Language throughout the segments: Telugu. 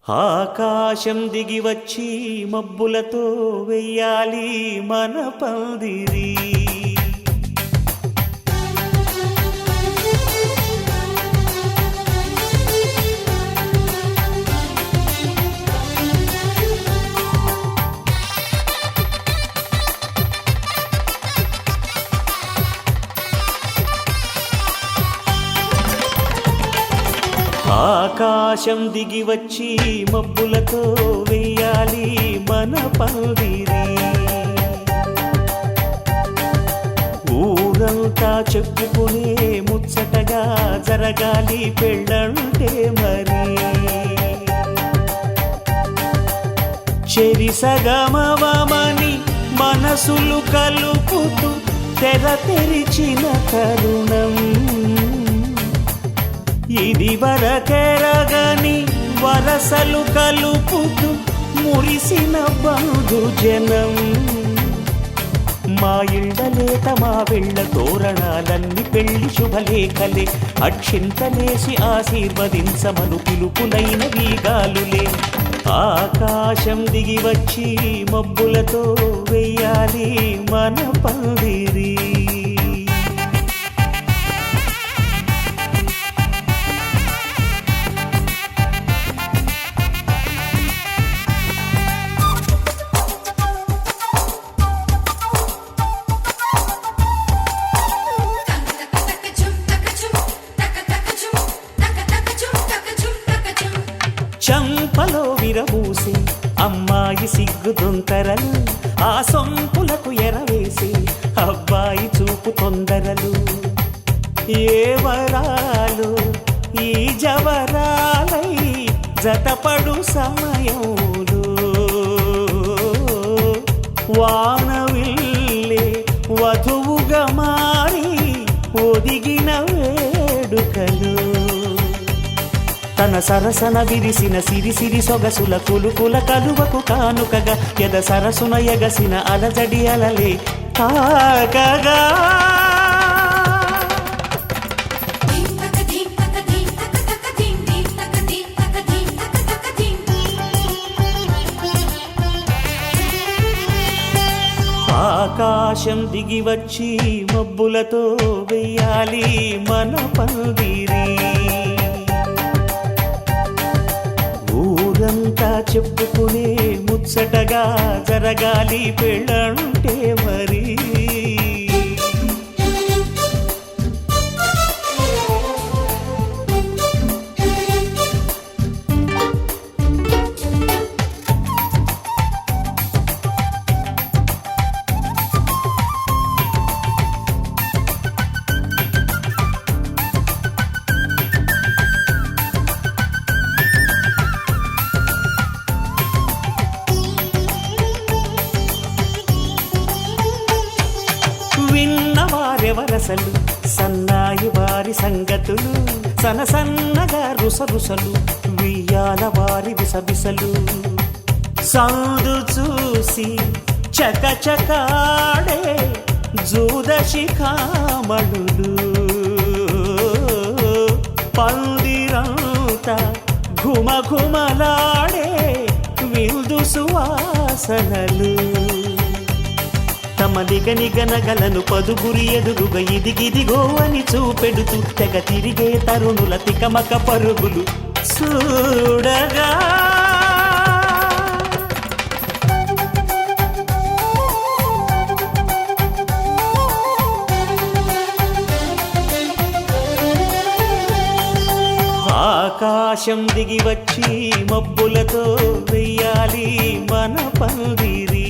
ఆకాశం దిగి వచ్చి మబ్బులతో వెయ్యాలి మన పందిరి. ఆకాశం దిగి వచ్చి మబ్బులతో వెయ్యాలి మన పందిరి. ఊరంతా చెప్పుకునే ముచ్చటగా జరగాలి పెళ్ళంటే మరి. చెరిసగమవమని మనసులు కలుపుతూ తెర తెరిచిన తరుణం ఇది వరకెరగని వరసలు కలుపుతూ మురిసిన బంధుజనం. మా ఇళ్ళలేత మా వెళ్ళ తోరణాలన్నీ పెళ్లి శుభలేఖలే. అక్షింతలేసి ఆశీర్వదించమను పిలుపులైన వీగాలులే. ఆకాశం దిగి వచ్చి మబ్బులతో వెయ్యాలి మన పందిరి. చంపలో విరబూసి అమ్మాయి సిగ్గు దొంతరలు, ఆ సొంపులకు ఎరవేసి అబ్బాయి చూపు తొందరలు. ఏ వరాలు ఈ జవరాలై జతపడు సమయంలో వానవిల్లే వధువుగా మారి ఒదిగిన వేడుకలు. తన సరసన విరిసిన సిరిసిరి సొగసుల కులుకుల కలువకు కానుకగా ఎద సరసున ఎగసిన అలజడి అలలే తాకగా. ఆకాశం దిగి వచ్చి మబ్బులతో వెయ్యాలి మన పందిరి. ఊరంతా చెప్పుకునే ముచ్చటగా జరగాలి పెళ్ళంటే మరి. విన్నవారెవరసలు సన్నాయి వారి సంగతులు, సనసన్నగా రుసరుసలు వియ్యాల వారి విసబిసలు. సౌదు చూసి చకచకాడే జూదశిఖామణులు, పందిరంతా ఘుమఘుమలాడే విందు సువాసనలు. తమ నిగనిగనగలను పదుగురి ఎదురుగా ఇదిగిదిగో అని చూపెడుతూ తెగ తిరిగే తరుణుల తికమక పరుగులు చూడగా. ఆకాశం దిగి వచ్చి మబ్బులతో వెయ్యాలి మన పందిరి.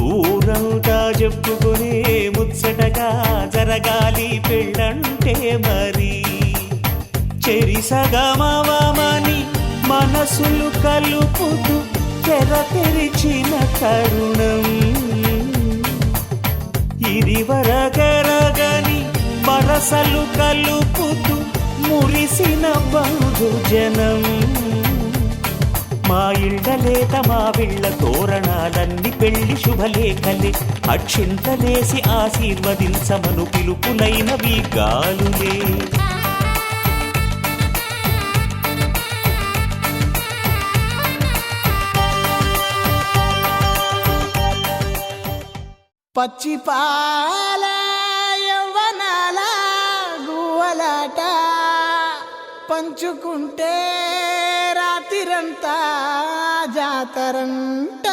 ఊరంతా చెప్పుకునే ముచ్చటగా జరగాలి పెళ్ళంటే మరి. చెరిసగమవమని మనసులు కలుపుతూ తెర తెరిచిన తరుణం ఇది వరకెరగని వరసలు కలుపుతూ మురిసిన బంధుజనం. మా ఇళ్ళలేత మా వెళ్ళ తోరణాలన్నీ పెళ్లి శుభలేఖలే. అక్షింతలేసి ఆశీర్వదించమను పిలుపులైన వీగాలులే. పచ్చి పాల యవ్వనాల గువ్వలాట పంచుకుంటే రాత్రిరంతా జాతరంట.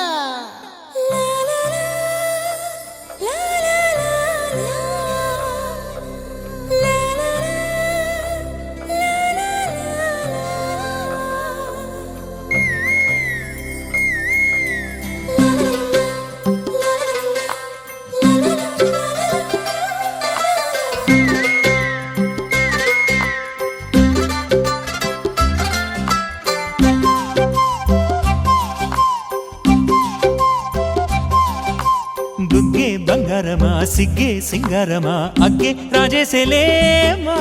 బుగ్గే బంగారమా సిగ్గే సింగారమా అగ్గే రాజేసేలేమా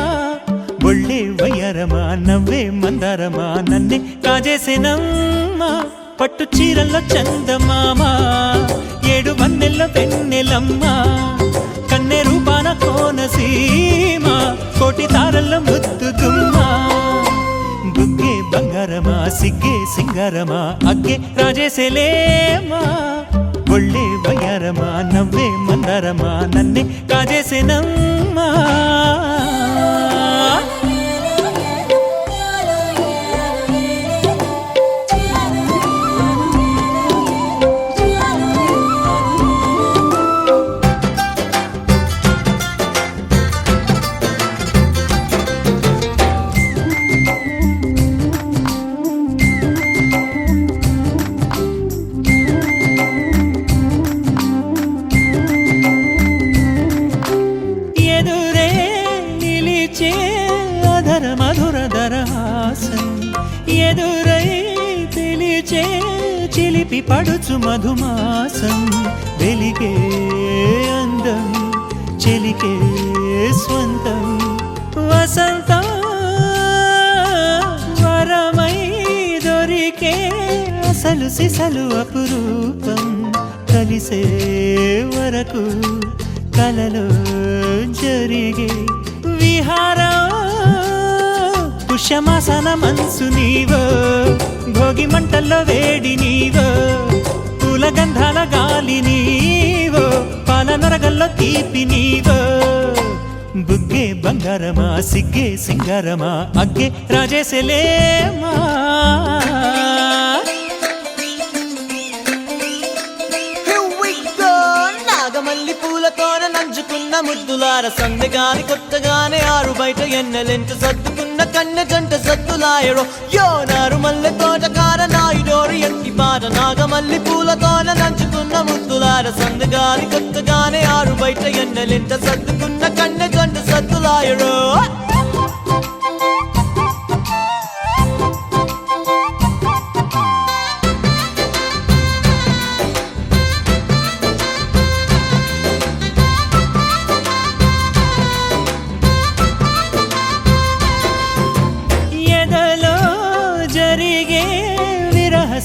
ఒళ్ళే వయ్యారమా నవ్వే మందారమా నన్నే కాజేసేనమ్మా పట్టు చీరల్లో చందమామా ఏడు వన్నెల్లో వెన్నెలమ్మా కన్నె రూపాన కోనసీమ కోటి తారల్లో ముద్దుగుమ్మా బుగ్గే బంగారమా సిగ్గే సింగారమా అగ్గే రాజేసేలేమా ఒళ్ళే వయ్యారమా నవ్వే మందారమా నన్నే కాజేసేనమ్మా. ఎదురై పిలిచే చిలిపి పడుచు మధుమాసం వెలిగే అందం చెలికే స్వంతం వసంతం వరమై దొరికే అసలు సిసలు అపురూపం కలిసే వరకు కలలో జరిగే విహారం పుష్యమాసన మనసు నీవో భోగి మంటల్లో వేడి నీవో పూల గంధాల గాలి నీవో పాల నరగల్లో తీపి నీవో బుగ్గే బంగారమా సిగ్గే సింగారమా అగ్గే రాజేసేలేమా. నాగమల్లి పూలతోన నంచుకున్న ముద్దులార సందగాని కొత్తగానే ఆరు బయట ఎన్నెలెంట సర్దుకున్న కన్నె జంట సద్దులాయరో యో నారు మల్లె తోటకార నాయుడోరు ఎంటి పాట నాగమల్లి పూలతోన నంచుకున్న ముద్దులార సందగాని కొత్తగానే ఆరు బయట ఎన్నెలెంట సర్దుకున్న కన్నె జంట సద్దులాయరో.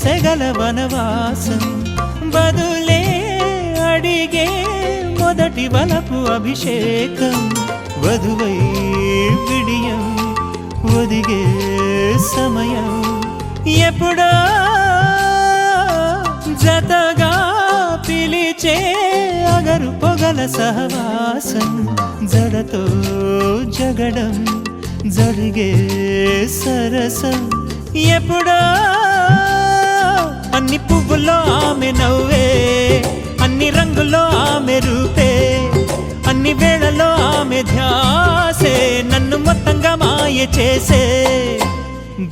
సెగల వనవాసం బదులే అడిగే మొదటి వలపు అభిషేకం వధువై విడియం ఒదిగే సమయం ఎప్పుడో జతగా పిలిచే అగరు పొగల సహవాసం జడతో జగడం జరిగే సరసం ఎప్పుడో అన్ని పువ్వుల్లో ఆమె నవ్వే అన్ని రంగుల్లో ఆమె రూపే అన్ని వేళలో ఆమె ధ్యాసే నన్ను మొత్తంగా మాయ చేసే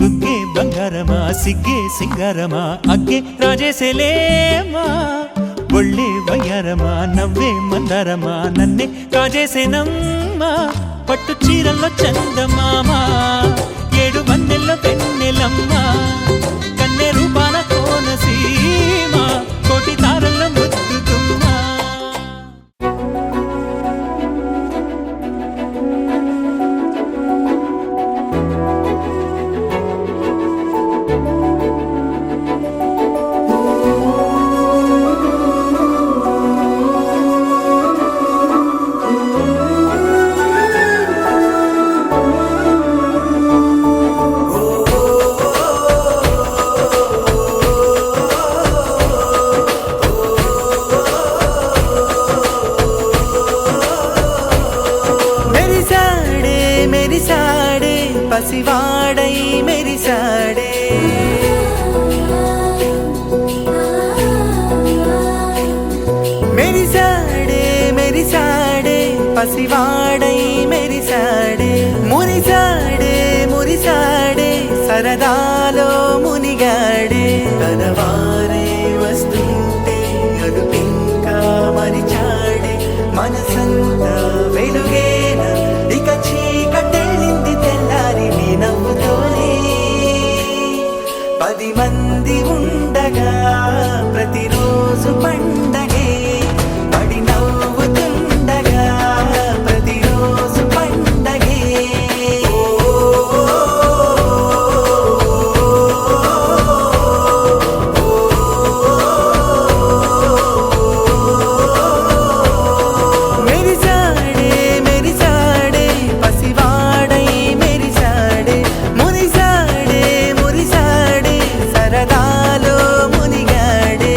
బుగ్గే బంగారమా సిగ్గే సింగారమా అగ్గే రాజేసేలేమా ఒళ్ళే వయ్యారమా నవ్వే మందారమా నన్నే కాజేసేనమ్మా పట్టు చీరల్లో చందమామా ఏడు వన్నెల్లో వెన్నెలమ్మా కన్నె రూపాన కోనసీమ కోటి తారల్లో ముద్దుగుమ్మా. పసివాడై మెరిసాడే మెరిసాడే మెరిసాడే పసివాడై మెరిసాడే మురిసాడే మురిసాడే సరదాలో మునిగాడే తనవారే వస్తుంటే అదుపింకా మరిచాడే మనసంతా వెలుగేన ఇక చీకటెళ్ళింది తెల్లారి నీ నవ్వుతోనే 10 మంది ఉండగా ప్రతిరోజు పండగే పడి నవ్వుతుండగా ప్రతిరోజు పండగే మెరిసాడే మెరిసాడే పసివాడై మెరిసాడే మురిసాడే మురిసాడే సరదాలో మునిగాడే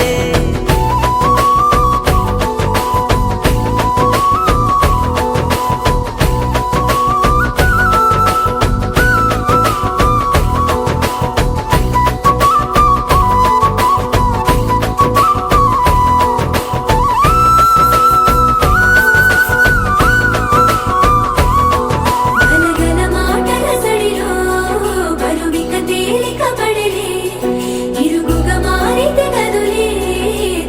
గలగల మాటల సడిలో బరువిక తేలిక పడిలే ఇరుగుగా మారితే కదులే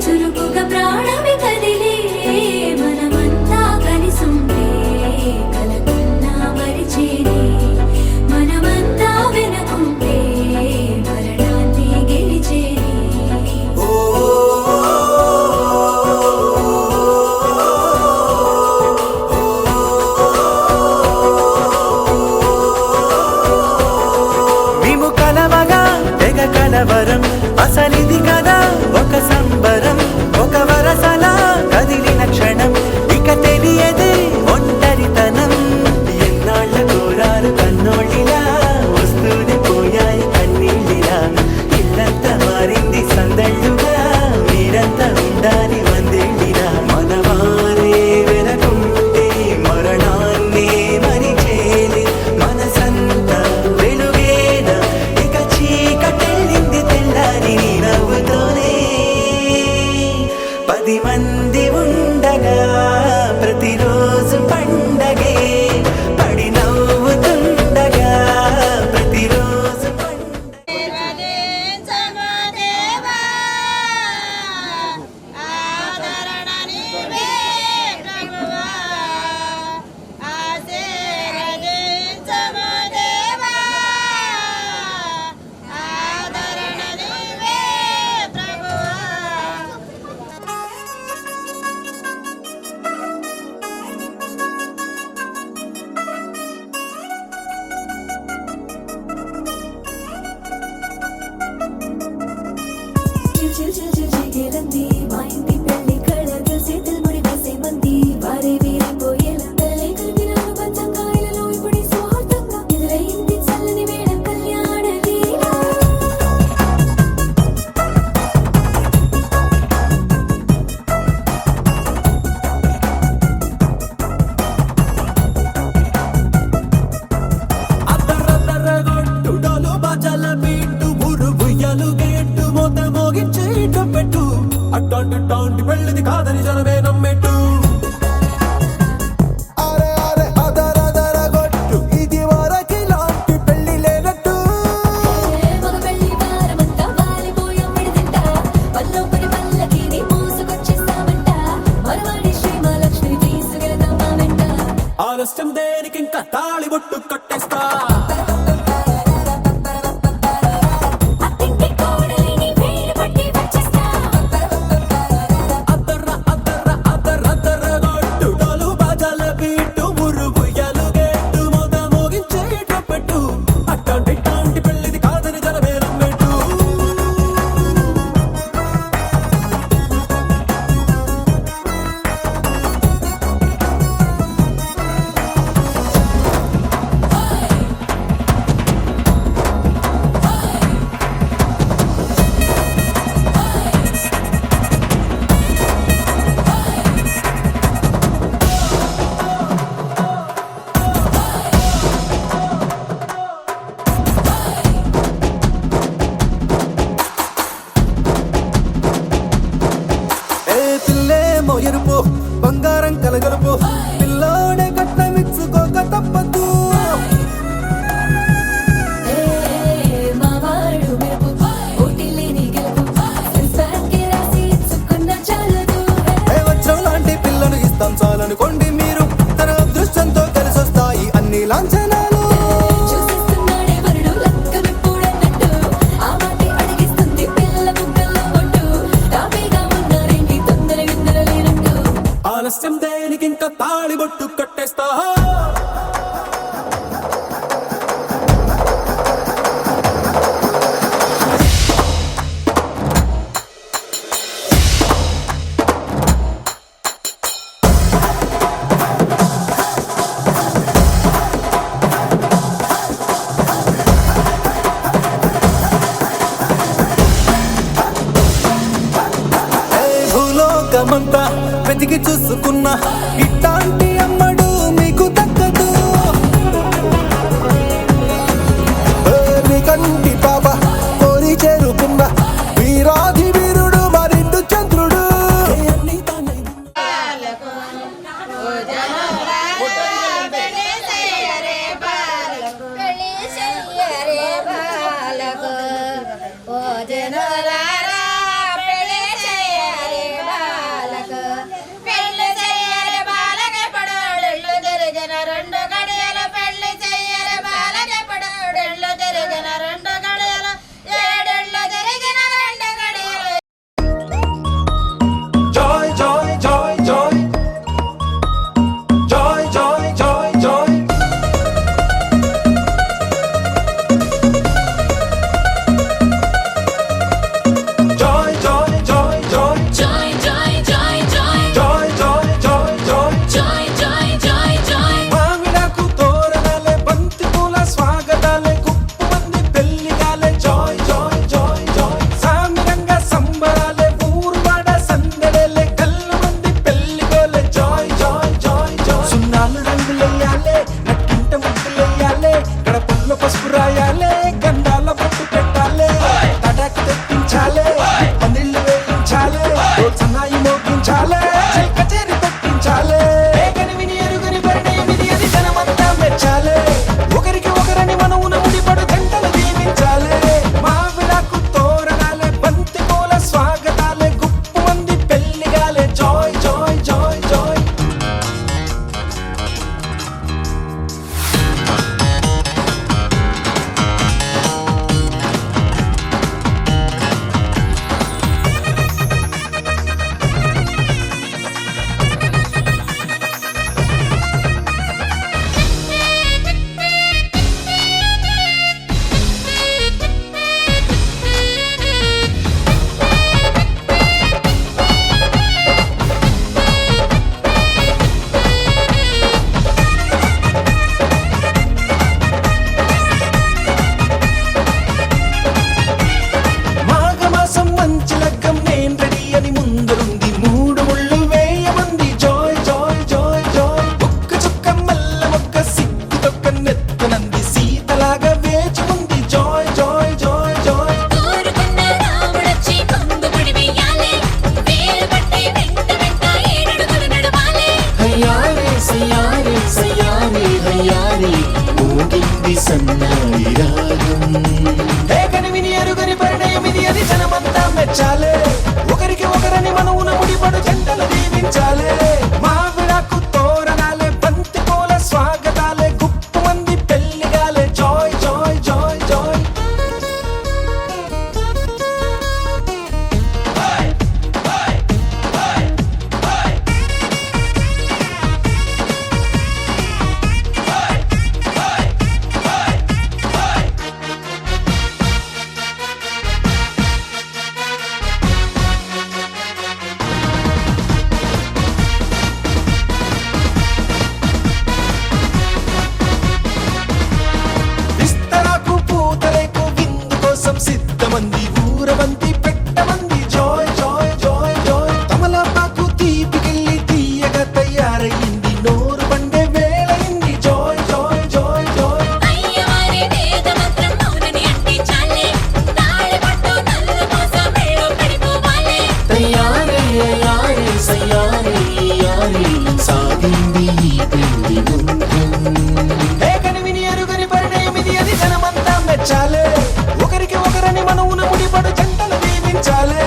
చురుకుగా ప్రాణమి కదిలే మనమంతా కలిసుంటే కలకున్నా మరిచేనే మనమంతా వెనకుంటే మరణాన్ని గెలిచేనే మేము కలవగా తెగ కలవరం అసలిది కదా ఒక సంబరం ఒక వరసలా కదిలిన క్షణం ఇక తెలియదే ఒంటరితనం ఎన్నాళ్ళ కోరారు కన్నోళ్ళిలా వస్తూనే పోయాయి కన్నీళ్ళిలా ఇల్లంతా మారింది సందళ్ళుగా మీరంతా ఉండాలి వందేళ్ళిలా మనవారే వెనకుంటే మరణాన్ని మరిచేది మనసంతా వెలుగేన ఇక చీకటెళ్ళింది తెల్లారి నీ నవ్వుతోనే 10 మంది ఉండగా ప్రతిరోజు పండగే పడి నవ్వుతుండగా ప్రతిరోజు పండగే చిల్ చిల్ చిల్ చిల్ చిగేలంది మా ఇంటి పెళ్లి కళ్ళతో చేతులు ముడి వేసే మంది వారే వీరిపోయేలా తల్లి కలిపిన పంచంగాయలలో ఇప్పుడు సౌహార్దంగా ఎదురైంది చల్లని వేళ కళ్యాణ లీల అద్దరద్దరగొట్టు డోలు బాజాల బీటు ఊరు బుయ్యలు గేట్టు మోత మోగించే పెట్టు అట్టాంటి టాంటి పెళ్ళిది కాదని జనమే నమ్మెట్టు అరే అరే అదరదరగొట్టు ఇది వరకి లాంటి పెళ్లి లేనట్టు మగ పెళ్లి వారమంతా వాలిపోయాం విడిదింట పల్లో పని పల్లకిని మోసుకొచ్చేస్తామంట మరవాడి శ్రీమహాలక్ష్మిని తీసుకెళ్దాం మా వెంట ఆలస్యం దేనికి ఇంకా తాళి బొట్టు కట్టేస్తా అత్తింటి కోడలిని వేలు పట్టి వచ్చేస్తా అద్దర్ర అద్దర్ర అద్దర్ర లోకమంతా వెతికి చూసుకున్నా ఇట్లాంటి అమ్మడు మీకు దక్కదు నీ కంటి పాప కోరి చేరుకున్న వీరాధి వీరుడు మరిండు చంద్రుడు మెచ్చాలే ఒకరికి ఒకరని మనవున ముడిపడు జంటలు దీవించాలే మా విడాకు తోరణాలే బంతి పూల స్వాగతాలే గుప్పు మంది పెళ్లిగాలే జాయ్ జాయ్ జాయ్ జాయ్ సిద్ధమంది ఊరవంతి పెట్టమంది జాయ్ జాయ్ జాయ్ జాయ్ తమలపాకు తీపికెళ్ళి తీయగా తయారయ్యింది నోరు పండే వేళయింది జాయ్ జాయ్ జాయ్ జాయ్ అయ్యవారి వేద మంత్రం మౌనని అంటే చాలే తాళి పట్టు నల్ల మోస మేళో పడిపోవాలే తయారే యారే సయారే యారే సాగింది ఈ పెళ్లి బంధం ఏకని విని ఎరుగని పరిణయమిది అది జనమంతా మెచ్చాలే ఒకరికి ఒకరని మనవున ముడిపడు జంటలు దీవించాలే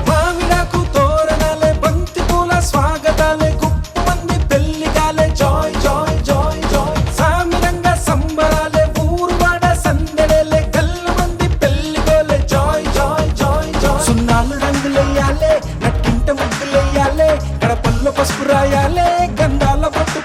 మా విడాకు తోరణాలే బంతి పూల స్వాగతాలే గుప్పు మంది పెళ్లిగాలే జాయ్ జాయ్ జాయ్ జాయ్ సామిరంగా సంబరాలే ఊరువాడ సందడేలే గల్ల మంది పెళ్లిగోలే జాయ్ జాయ్ జాయ్ జాయ్ సున్నాలు రంగులెయ్యాలే నట్టింట ముగ్గులెయ్యాలే గడపల్లో పసుపు రాయాలే గంధాల బొట్టు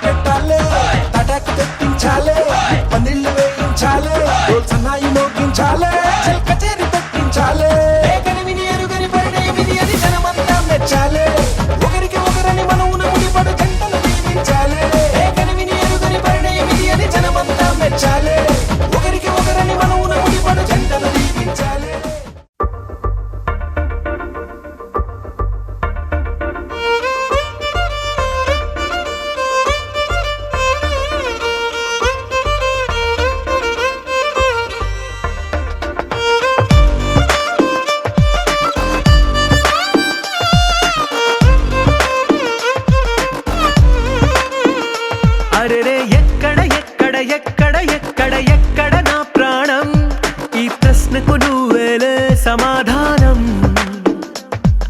సమాధానం.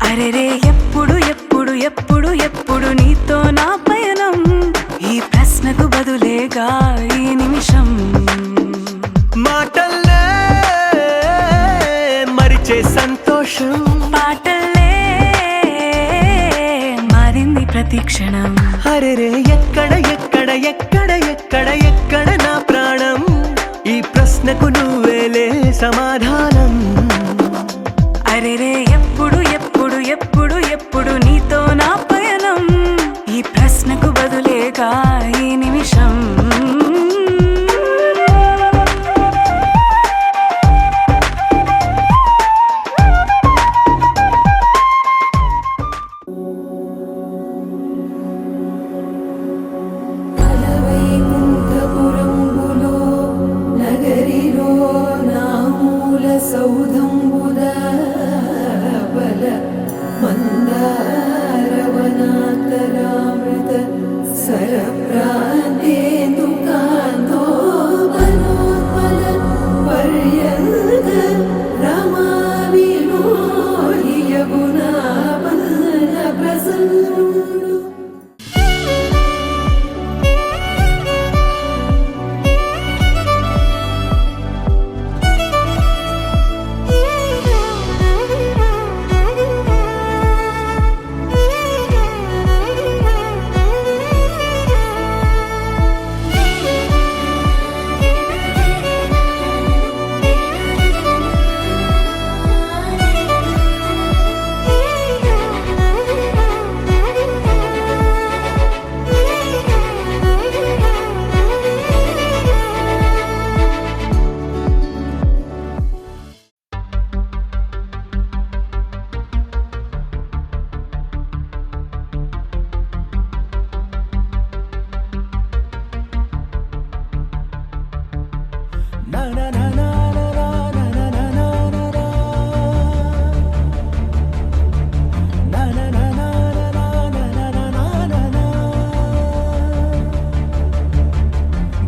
అరెరే ఎప్పుడు ఎప్పుడు ఎప్పుడు ఎప్పుడు నీతో నా పయనం, ఈ ప్రశ్నకు బదులేగా ఈ నిమిషం. మాటల్లే మరిచే సంతోషం, పాటల్లే మారింది ప్రతి క్షణం. అరెరే ఎక్కడ ఎక్కడ ఎక్కడ ఎక్కడ ఎక్కడ నా ప్రాణం, ఈ ప్రశ్నకు నువ్వేలే సమాధానం. అరెరే ఎప్పుడు ఎప్పుడు ఎప్పుడు ఎప్పుడు నీతో నా పయనం, ఈ ప్రశ్నకు బదులేగా ఈ నిమిషం. నగరిలో నా మూల సౌధంబుద బల మందారవనాతరామృత సరప్రాంతేందుకాంతో బలోత్పల పర్యంత రమా వినోది యమునా బల ప్రసన్నుడు.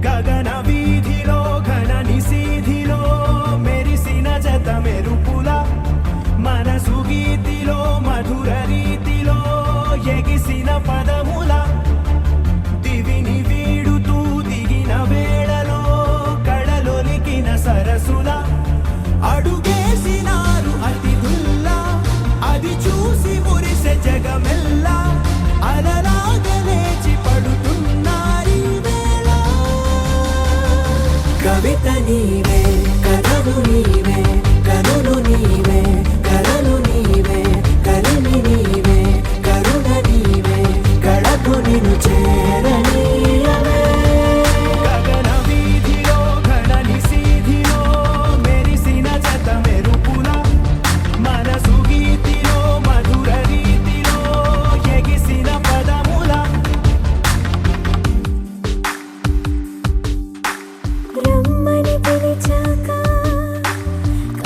గగన వీధిలో ఘన నిశీధిలో మెరిసిన జత మెరుపుల మనసు గీతిలో మధుర రీతిలో ఎగిసిన పదముల దివిని వీడుతూ దిగిన వేళలో కళలొలికిన సరసుల అడుగేసినారు అతిథుల్లా, అది చూసి మురిసె జగమెల్లా అలలాగా లేచి పడుతున్నారీ వేళ. కవిత నీవే, కథలు నీవే, కనులు నీవే, కలలు నీవే, కలిమి నీవే, కరుణ నీవే, కళకు నిన్ను చేరనీయవే. గగన వీధిలో ఘన నిశీధిలో మెరిసిన జత మెరుపుల మనసు గీతిలో మధుర రీతిలో ఎగిసిన పదముల రమ్మని పిలిచాక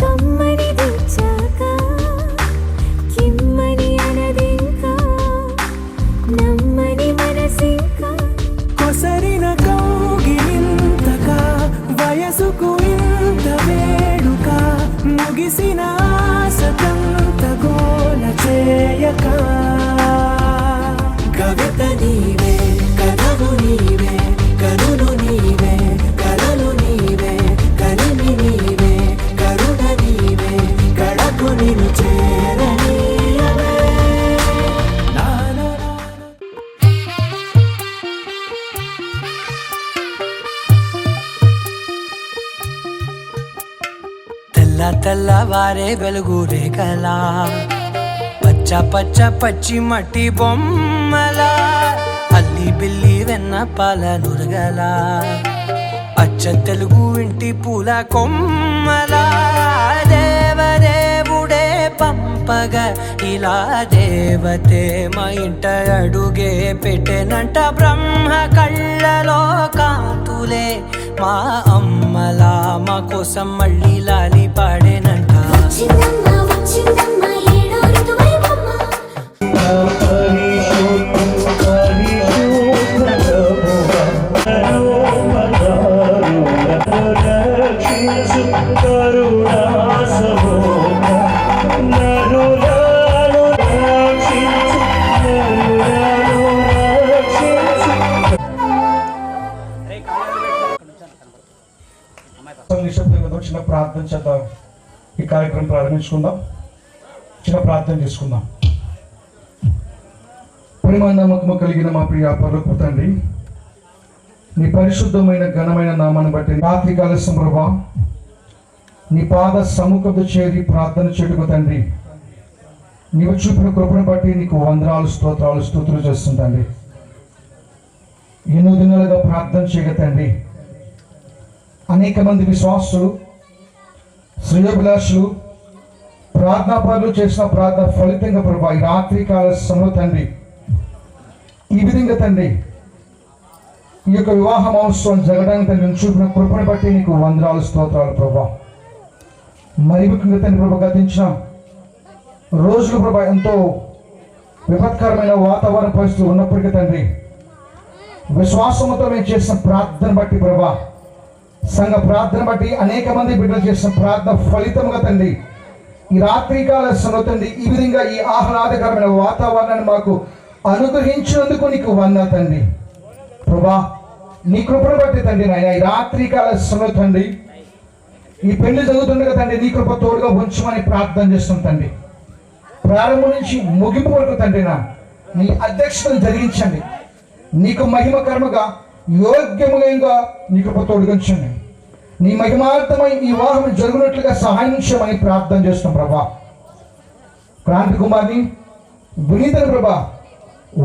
కమ్మని తెచ్చాక కిమ్మని అనదింకా నమ్మని మనసింకా. కొసరిన కౌగిలింతగా వయసుకు ఇంత వేడుక ముగిసిన ఆశకంత గోల చేయక. కవిత నీవే, కథలు నీవే, కనులు నీవే, కలలు నీవే, కలిమి నీవే, కరుణ నీవే, కళకు నిన్ను చేరనీయవే. తెల్ల తెల్లవారే వెలుగు రేఖలా, పచ్చ పచ్చ పచ్చి మట్టి బొమ్మలా, అల్లి బిల్లి వెన్న పాల నురగలా, అచ్చ తెలుగు ఇంటి పూల కొమ్మలా, దేవదేవుడే పంపగా ఇలా దేవతే మా ఇంట అడుగే పెట్టెనంట. బ్రహ్మ కళ్ళలో కాంతులే మా అమ్మలా మా కోసం మళ్ళీ లాలి పాడేనంట. వచ్చిందమ్మ వచ్చిందమ్మ ఏడో ఋతువైవమ్మ. కరుణా సమోహ కార్యక్రమం ప్రారంభించుకుందాం. చిన్న ప్రార్థన చేసుకుందాం. ప్రేమ నమ్మకము కలిగిన మా ప్రియ పరలోకపు తండ్రి, నీ పరిశుద్ధమైన ఘనమైన నామాన్ని బట్టి రాత్రి కాల ప్రభా నీ పాద సముఖంతో చేరి ప్రార్థన చేటుకు తండ్రి, నీవు చూపిన కృపను బట్టి నీకు వందనాలు స్తోత్రాలు స్తుతులు చేస్తుంటండి. ఎన్నో దినాలుగా ప్రార్థన చేయగ తండ్రి, అనేక మంది విశ్వాసులు శ్రేయోభిలాషులు ప్రార్థనాపరులు చేసిన ప్రార్థన ఫలితంగా ప్రభా ఈ రాత్రి కాల సమయంలో తండ్రి ఈ విధంగా తండ్రి ఈ యొక్క వివాహ మహోత్సవం జరగడానికి తండ్రి చూపిన కృపను బట్టి నీకు వందనాలు స్తోత్రాలు ప్రభా. మరి ముఖ్యంగా తండ్రి ప్రభా గతించిన రోజులు ప్రభా ఎంతో విపత్కరమైన వాతావరణ పరిస్థితులు ఉన్నప్పటికీ తండ్రి విశ్వాసంతో మేము చేసిన ప్రార్థన బట్టి ప్రభా, సంఘ ప్రార్థన బట్టి అనేక మంది బిడ్డలు చేసిన ప్రార్థన ఫలితంగా తండ్రి ఈ రాత్రికాల సమయంలో తండ్రి ఈ విధంగా ఈ ఆహ్లాదకరమైన వాతావరణాన్ని మాకు అనుగ్రహించినందుకు నీకు వందనాలు తండ్రి ప్రభా. నీ కృపను బట్టి తండ్రి నాయన ఈ రాత్రికాల సమయంలో తండ్రి ఈ పెళ్లి జరుగుతుండగా తండ్రి నీ కృప తోడుగా ఉంచమని ప్రార్థన చేస్తున్నాం తండ్రి. ప్రారంభం నుంచి ముగింపు వరకు తండ్రి నా నీ అధ్యక్షతను జరిగించండి. నీకు మహిమకరముగా యోగ్యముగా నీ కృప తోడుగొంచండి. నీ మహిమార్థమై ఈ వివాహం జరుగునట్లుగా సహాయం చేయమని ప్రార్థన చేస్తున్నాం ప్రభా. క్రాంతి కుమార్ని వినీతను ప్రభా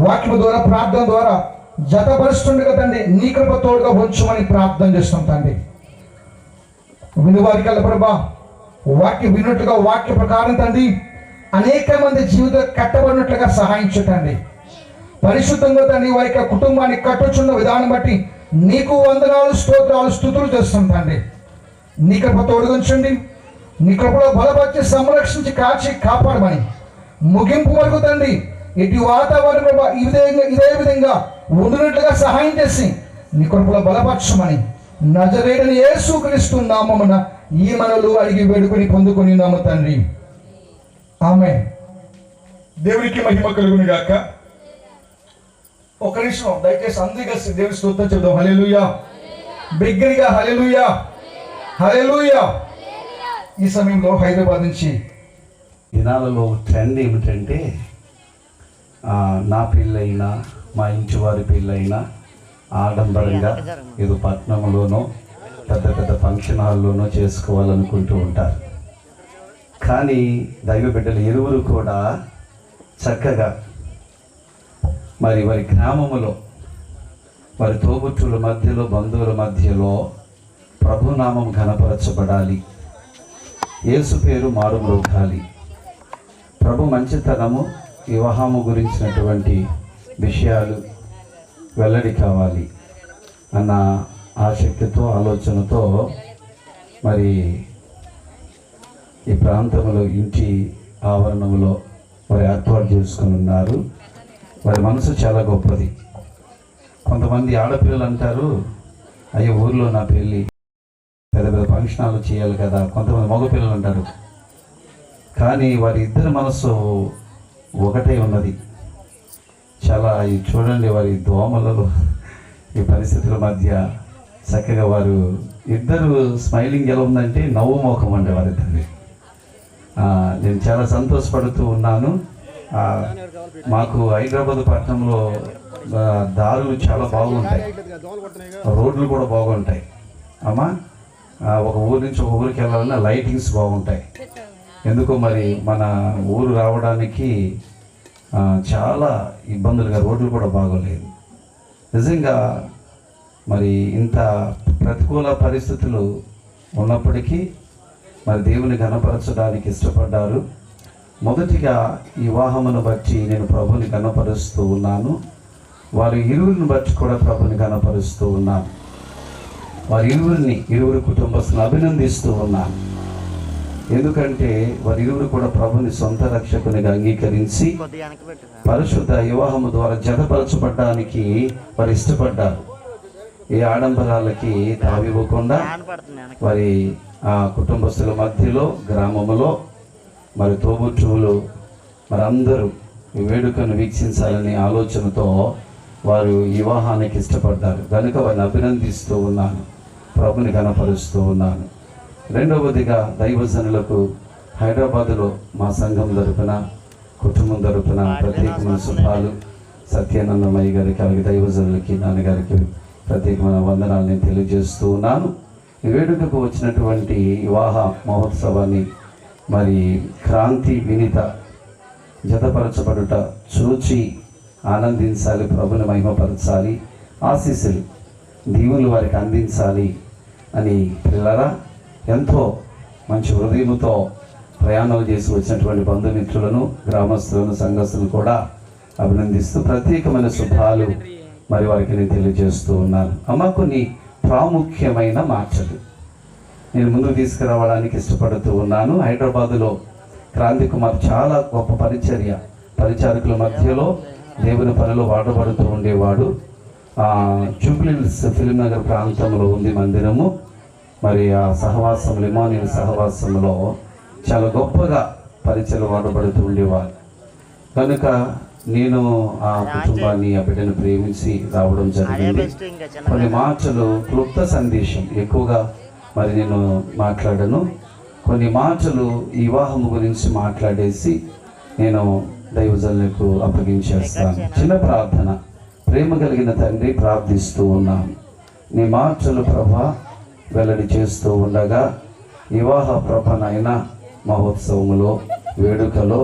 వాక్యం ద్వారా ప్రార్థన ద్వారా జతపరుస్తుండగా తండ్రి నీ కృప తోడుగా ఉంచమని ప్రార్థన చేస్తున్నాం తండ్రి. వినువారి కల ప్రభా వాక్యం విన్నట్లుగా వాక్య ప్రకారం తండ్రి అనేక మంది జీవితాలు కట్టబడినట్లుగా సహాయం చేయండి. పరిశుద్ధంగా తండ్రి వారి యొక్క కుటుంబాన్ని కట్టుచున్న విధానం బట్టి నీకు వందనాలు స్తోత్రాలు స్తుతులు చేస్తాం తండ్రి. నీ కృప తోడుగుంచండి. నీ కృపలో బలపరిచి సంరక్షించి కాచి కాపాడమని ముగింపు వరకు తండ్రి ఇటు వాతావరణం ఇదే విధంగా ఉండినట్లుగా సహాయం చేసి నీ కృపలో బలపరచమని నజరేయుడైన యేసుక్రీస్తు నామమున ఈ మనలు అడిగి వేడుకొని పొందుకొని నామ తండ్రి, ఆమేన్. దేవునికి మహిమ కలుగును గాక. ఒక నిమిషం దయచేసి అందరూ కలిసి దేవుని స్తోత్రం చెప్దాం. హల్లెలూయా, బిగ్గరగా హల్లెలూయా, హల్లెలూయా. ఈ సమయంలో హైదరాబాద్ నుంచి దినాలలో ట్రెండ్ ఏమిటంటే నా పెళ్ళైనా మా ఇంటి వారి పెళ్ళైనా ఆడంబరంగా ఏదో పట్టణంలోనో పెద్ద పెద్ద ఫంక్షన్ హాల్లోనో చేసుకోవాలనుకుంటూ ఉంటారు. కానీ దైవ బిడ్డలు ఇరువురు కూడా చక్కగా మరి వారి గ్రామములో వారి తోబుట్టుల మధ్యలో బంధువుల మధ్యలో ప్రభునామం ఘనపరచబడాలి, యేసు పేరు మారుమ్రోగాలి, ప్రభు మంచితనము వివాహము గురించినటువంటి విషయాలు వెల్లడి కావాలి అన్న ఆసక్తితో ఆలోచనతో మరి ఈ ప్రాంతంలో ఇంటి ఆవరణంలో వారు ఏర్పాటు చేసుకుని ఉన్నారు. వారి మనసు చాలా గొప్పది. కొంతమంది ఆడపిల్లలు అంటారు, అయ్యో ఊర్లో నా పెళ్ళి పెద్ద పెద్ద ఫంక్షనాలు చేయాలి కదా. కొంతమంది మగపిల్లలు అంటారు. కానీ వారి ఇద్దరి మనసు ఒకటే ఉన్నది. చాలా చూడండి వారి దోమలలో ఈ పరిస్థితుల మధ్య చక్కగా వారు ఇద్దరు స్మైలింగ్ ఎలా ఉందంటే నవ్వు మోఖం అండి వారిద్దరిది. నేను చాలా సంతోషపడుతూ ఉన్నాను. మాకు హైదరాబాద్ పట్టణంలో దారులు చాలా బాగుంటాయి, రోడ్లు కూడా బాగుంటాయి అమ్మా. ఒక ఊరి నుంచి ఒక ఊరికి వెళ్ళాలన్నా లైటింగ్స్ బాగుంటాయి. ఎందుకో మరి మన ఊరు రావడానికి చాలా ఇబ్బందులుగా రోడ్లు కూడా బాగోలేదు. నిజంగా మరి ఇంత ప్రతికూల పరిస్థితులు ఉన్నప్పటికీ మరి దేవుని ఘనపరచడానికి ఇష్టపడ్డారు. మొదటిగా ఈ వివాహమును బట్టి నేను ప్రభుని ఘనపరుస్తూ ఉన్నాను. వారి ఇరువురిని బట్టి కూడా ప్రభుని ఘనపరుస్తూ ఉన్నాను. వారి ఇరువురు కుటుంబస్తులను అభినందిస్తూ ఉన్నాను. ఎందుకంటే వారి ఇరువురు కూడా ప్రభుని సొంత రక్షకునిగా అంగీకరించి పరిశుద్ధ వివాహము ద్వారా జతపరచబడ్డానికి వారు ఇష్టపడ్డారు. ఏ ఆడంబరాలకి తావివ్వకుండా వారి ఆ కుటుంబస్తుల మధ్యలో గ్రామములో మరి తోబుట్టువులు మరి అందరూ ఈ వేడుకను వీక్షించాలనే ఆలోచనతో వారు వివాహానికి ఇష్టపడ్డారు. కనుక వారిని అభినందిస్తూ ఉన్నాను, ప్రభుని ఘనపరుస్తూ ఉన్నాను. రెండవదిగా దైవజనులకు హైదరాబాదులో మా సంఘం తరపున, కుటుంబం తరపున ప్రత్యేకమైన శుభాలు సత్యానందమయ్య గారికి, అలాగే దైవజనులకి, నాన్నగారికి ప్రత్యేకమైన వందనాలు నేను తెలియజేస్తూ ఉన్నాను. ఈ వేడుకకు వచ్చినటువంటి వివాహ మహోత్సవాన్ని మరి క్రాంతి వినీత జతపరచబడుట చూచి ఆనందించాలి, ప్రభుని మహిమపరచాలి, ఆశీస్సులు దీవులు వారికి అందించాలి అని పిల్లరా ఎంతో మంచి హృదయముతో ప్రయాణాలు చేసి వచ్చినటువంటి బంధుమిత్రులను, గ్రామస్తులను, సంఘస్థులను కూడా అభినందిస్తూ ప్రత్యేకమైన శుభాలు మరి వారికి నేను తెలియజేస్తూ ఉన్నాను. అమ్మ, కొన్ని ప్రాముఖ్యమైన మాటలు నేను ముందుకు తీసుకురావడానికి ఇష్టపడుతూ ఉన్నాను. హైదరాబాదులో క్రాంతి కుమార్ చాలా గొప్ప పరిచారకుల మధ్యలో దేవుని పనిలో వాడబడుతూ ఉండేవాడు. జూబ్లీహిల్స్ ఫిలిం నగర్ ప్రాంతంలో ఉంది మందిరము. మరి ఆ సహవాసం, ఇమానుయేల్ సహవాసంలో చాలా గొప్పగా పరిచయం వాడబడుతూ ఉండేవాడు. కనుక నేను ఆ కుటుంబాన్ని, ఆ బిడ్డను ప్రేమించి రావడం జరిగింది. కొన్ని మాటలు, క్లుప్త సందేశం ఎక్కువగా మరి నేను మాట్లాడను. కొన్ని మాటలు ఈ వివాహం గురించి మాట్లాడేసి నేను దైవజనులకు అప్పగించేస్తాను. చిన్న ప్రార్థన. ప్రేమ కలిగిన తండ్రి, ప్రార్థిస్తూ ఉన్నాను, నీ మాటలు ప్రభా వెల్లడి చేస్తూ ఉండగా వివాహ ప్రభనైన మహోత్సవములో, వేడుకలో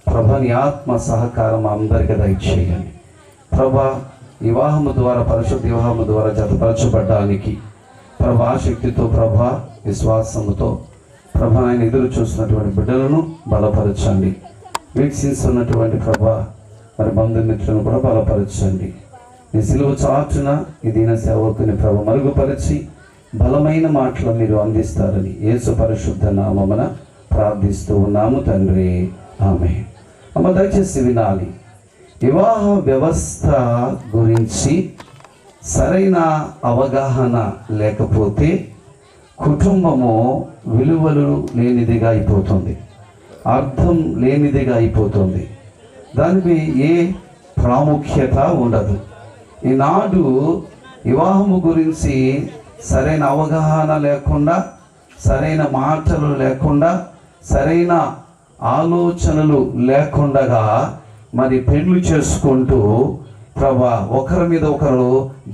ప్రభా నీ ఆత్మ సహకారం అందరికీ దయచేయండి. ప్రభా వివాహము ద్వారా, పరిశుద్ధ వివాహము ద్వారా జతపరచబడ్డానికి ప్రభా శక్తితో, ప్రభా విశ్వాసముతో ప్రభా ఆయన ఎదురు చూస్తున్నటువంటి బిడ్డలను బలపరచండి. వీక్షిస్తున్నటువంటి ప్రభా మరి బంధుమిత్రులను కూడా బలపరచండి. నీ సిలువ చాటున ఈ దీన సేవకుని ప్రభ మరుగుపరిచి బలమైన మాటలు మీరు అందిస్తారని యేసు పరిశుద్ధ నామమున ప్రార్థిస్తూ ఉన్నాము తండ్రి, ఆమేన్. అమ్మ, దయచేసి వినాలి. వివాహ వ్యవస్థ గురించి సరైన అవగాహన లేకపోతే కుటుంబము విలువలు లేనిదిగా అయిపోతుంది, అర్థం లేనిదిగా అయిపోతుంది, దానికి ఏ ప్రాముఖ్యత ఉండదు. ఈనాడు వివాహము గురించి సరైన అవగాహన లేకుండా, సరైన మాటలు లేకుండా, సరైన ఆలోచనలు లేకుండా మరి పెళ్లి చేసుకుంటూ ప్రభా ఒకరి మీద ఒకరు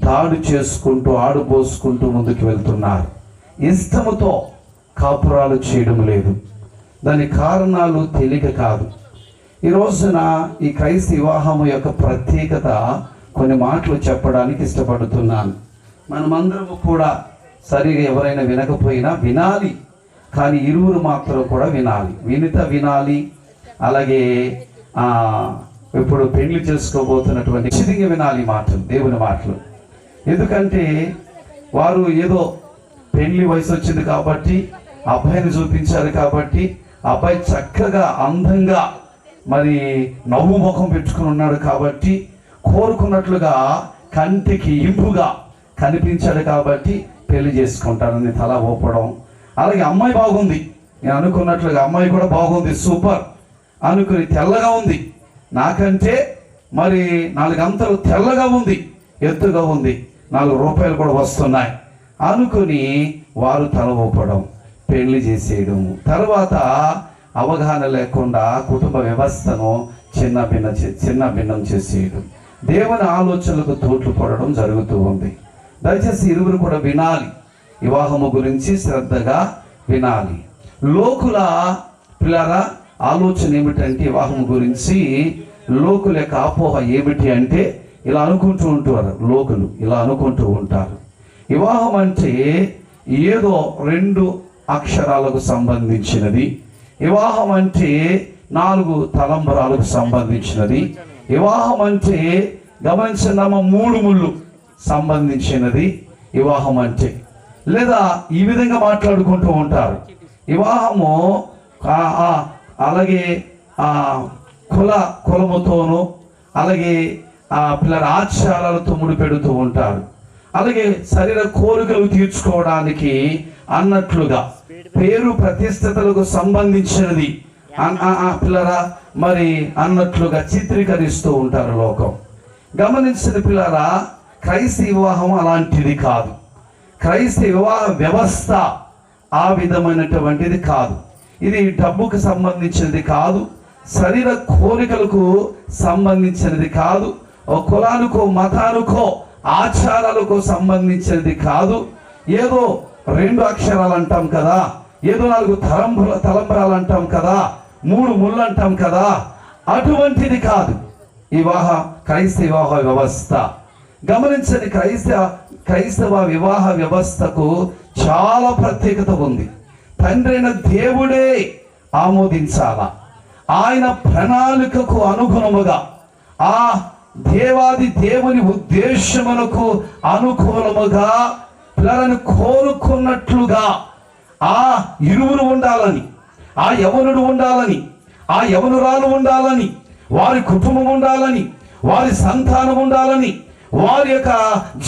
దాడి చేసుకుంటూ, ఆడుపోసుకుంటూ ముందుకు వెళ్తున్నారు. ఇష్టముతో కాపురాలు చేయడం లేదు. దాని కారణాలు తెలియక కాదు. ఈ రోజున ఈ క్రైస్తవ వివాహం యొక్క ప్రత్యేకత కొన్ని మాటలు చెప్పడానికి ఇష్టపడుతున్నాను. మనమందరము కూడా సరిగా ఎవరైనా వినకపోయినా వినాలి, కానీ ఇరువురు మాత్రం కూడా వినాలి, వినాలి. అలాగే ఇప్పుడు పెళ్లి చేసుకోబోతున్నటువంటి ఖచ్చితంగా వినాలి మాటలు, దేవుని మాటలు. ఎందుకంటే వారు ఏదో పెళ్లి వయసు వచ్చింది కాబట్టి అబ్బాయిని చూపించారు కాబట్టి, అబ్బాయి చక్కగా అందంగా మరి నవ్వు ముఖం పెట్టుకుని ఉన్నాడు కాబట్టి, కోరుకున్నట్లుగా కంటికి ఇంపుగా కనిపించాడు కాబట్టి పెళ్లి చేసుకుంటానని తల ఊపడం. అలాగే అమ్మాయి బాగుంది, నేను అనుకున్నట్లుగా అమ్మాయి కూడా బాగుంది, సూపర్ అనుకుని తెల్లగా ఉంది, నాకంటే మరి 4 అంతలు తెల్లగా ఉంది, ఎత్తుగా ఉంది, 4 రూపాయలు కూడా వస్తున్నాయి అనుకుని వారు తల ఊపడం, పెళ్లి చేసేయడం. తర్వాత అవగాహన లేకుండా కుటుంబ వ్యవస్థను చిన్న భిన్నం చేసేయడం, దేవుని ఆలోచనలకు తోట్లు పడడం జరుగుతూ ఉంది. దయచేసి ఇరువురు కూడా వినాలి, వివాహము గురించి శ్రద్ధగా వినాలి. లోకుల పిల్లరా ఆలోచన ఏమిటంటే, వివాహం గురించి లోకుల యొక్క అపోహ ఏమిటి అంటే, ఇలా అనుకుంటూ ఉంటారు లోకులు, ఇలా అనుకుంటూ ఉంటారు, వివాహం అంటే ఏదో 2 అక్షరాలకు సంబంధించినది, వివాహం అంటే 4 తలంబరాలకు సంబంధించినది, వివాహం అంటే గమనించినామా 3 ముళ్ళు సంబంధించినది వివాహం అంటే. లేదా ఈ విధంగా మాట్లాడుకుంటూ ఉంటారు, వివాహము అలాగే కులముతోనూ అలాగే పిల్లల ఆచారాలతో ముడిపెడుతూ ఉంటారు. అలాగే శరీర కోరికలు తీర్చుకోవడానికి అన్నట్లుగా పేరు ప్రతిష్టతలకు సంబంధించినది పిల్లరా మరి అన్నట్లుగా చిత్రీకరిస్తూ ఉంటారు లోకం. గమనించిన పిల్లరా, క్రైస్తవ వివాహం అలాంటిది కాదు. క్రైస్తవ వివాహ వ్యవస్థ ఆ విధమైనటువంటిది కాదు. ఇది డబ్బుకు సంబంధించినది కాదు, శరీర కోరికలకు సంబంధించినది కాదు, ఓ కులానికో మతానికో ఆచారాలకు సంబంధించినది కాదు. ఏదో 2 అక్షరాలు అంటాం కదా, ఏదో 4 తలంబరాలు అంటాం కదా, 3 ముళ్ళు అంటాం కదా, అటువంటిది కాదు క్రైస్తవ వివాహ వ్యవస్థ. గమనించండి, క్రైస్తవ వివాహ వ్యవస్థకు చాలా ప్రత్యేకత ఉంది. తండ్రి అయిన దేవుడే ఆమోదించాలా, ఆయన ప్రణాళికకు అనుగుణముగా, ఆ దేవాది దేవుని ఉద్దేశములకు అనుకూలముగా పిల్లలను కోరుకున్నట్లుగా ఆ ఇరువురు ఉండాలని, ఆ యవనుడు ఉండాలని, ఆ యవనురాలు ఉండాలని, వారి కుటుంబం ఉండాలని, వారి సంతానం ఉండాలని, వారి యొక్క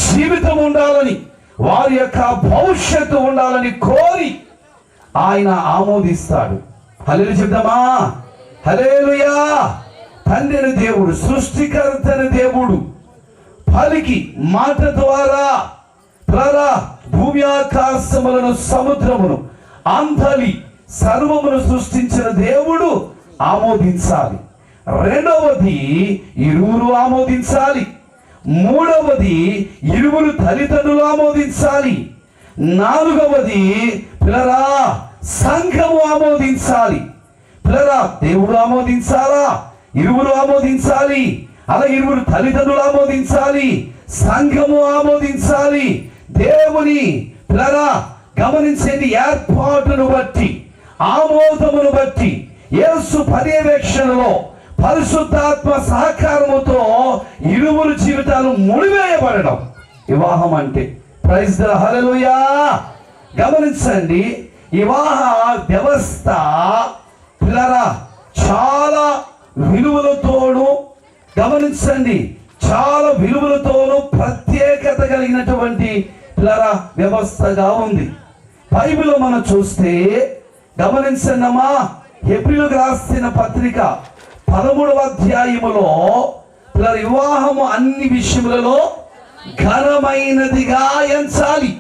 జీవితం ఉండాలని, వారి యొక్క భవిష్యత్తు ఉండాలని కోరి ఆయన ఆమోదిస్తాడు. హల్లెలూయా చెప్దామా? హల్లెలూయా. తండ్రి దేవుడు, సృష్టికర్తని దేవుడు పలికి మాట ద్వారా భూమి ఆకాశములను సముద్రమును అంతలి సర్వమును సృష్టించిన దేవుడు ఆమోదించాలి. రెండవది ఇరువురు ఆమోదించాలి. మూడవది ఇరువురు తల్లిదండ్రులు ఆమోదించాలి. నాలుగవది పిల్లరా సంఘము ఆమోదించాలి. పిల్లరా దేవుడు ఆమోదించాలా, ఇరువురు ఆమోదించాలి, అలా ఇరువురు తల్లిదండ్రులు ఆమోదించాలి, సంఘము ఆమోదించాలి. దేవుని పిల్లరా గమనించేది ఏర్పాటును బట్టి, ఆమోదమును బట్టి, యేసు పర్యవేక్షణలో పరిశుద్ధాత్మ సహకారముతో ఇరువురు జీవితాలు ముడివేయబడడం వివాహం అంటే. Praise the Lord. హల్లెలూయా. గమనించండి, వివాహ వ్యవస్థ పిల్లరా చాలా విలువలతోనూ, గమనించండి చాలా విలువలతోనూ ప్రత్యేకత కలిగినటువంటి పిల్లరా వ్యవస్థగా ఉంది. బైబిల్లో మనం చూస్తే గమనించండి అమ్మా, హెబ్రీయులకు రాసిన పత్రిక 13వ అధ్యాయములో పిల్లల వివాహము అన్ని విషయములలో ఘనమైనదిగా ఎంచాలి.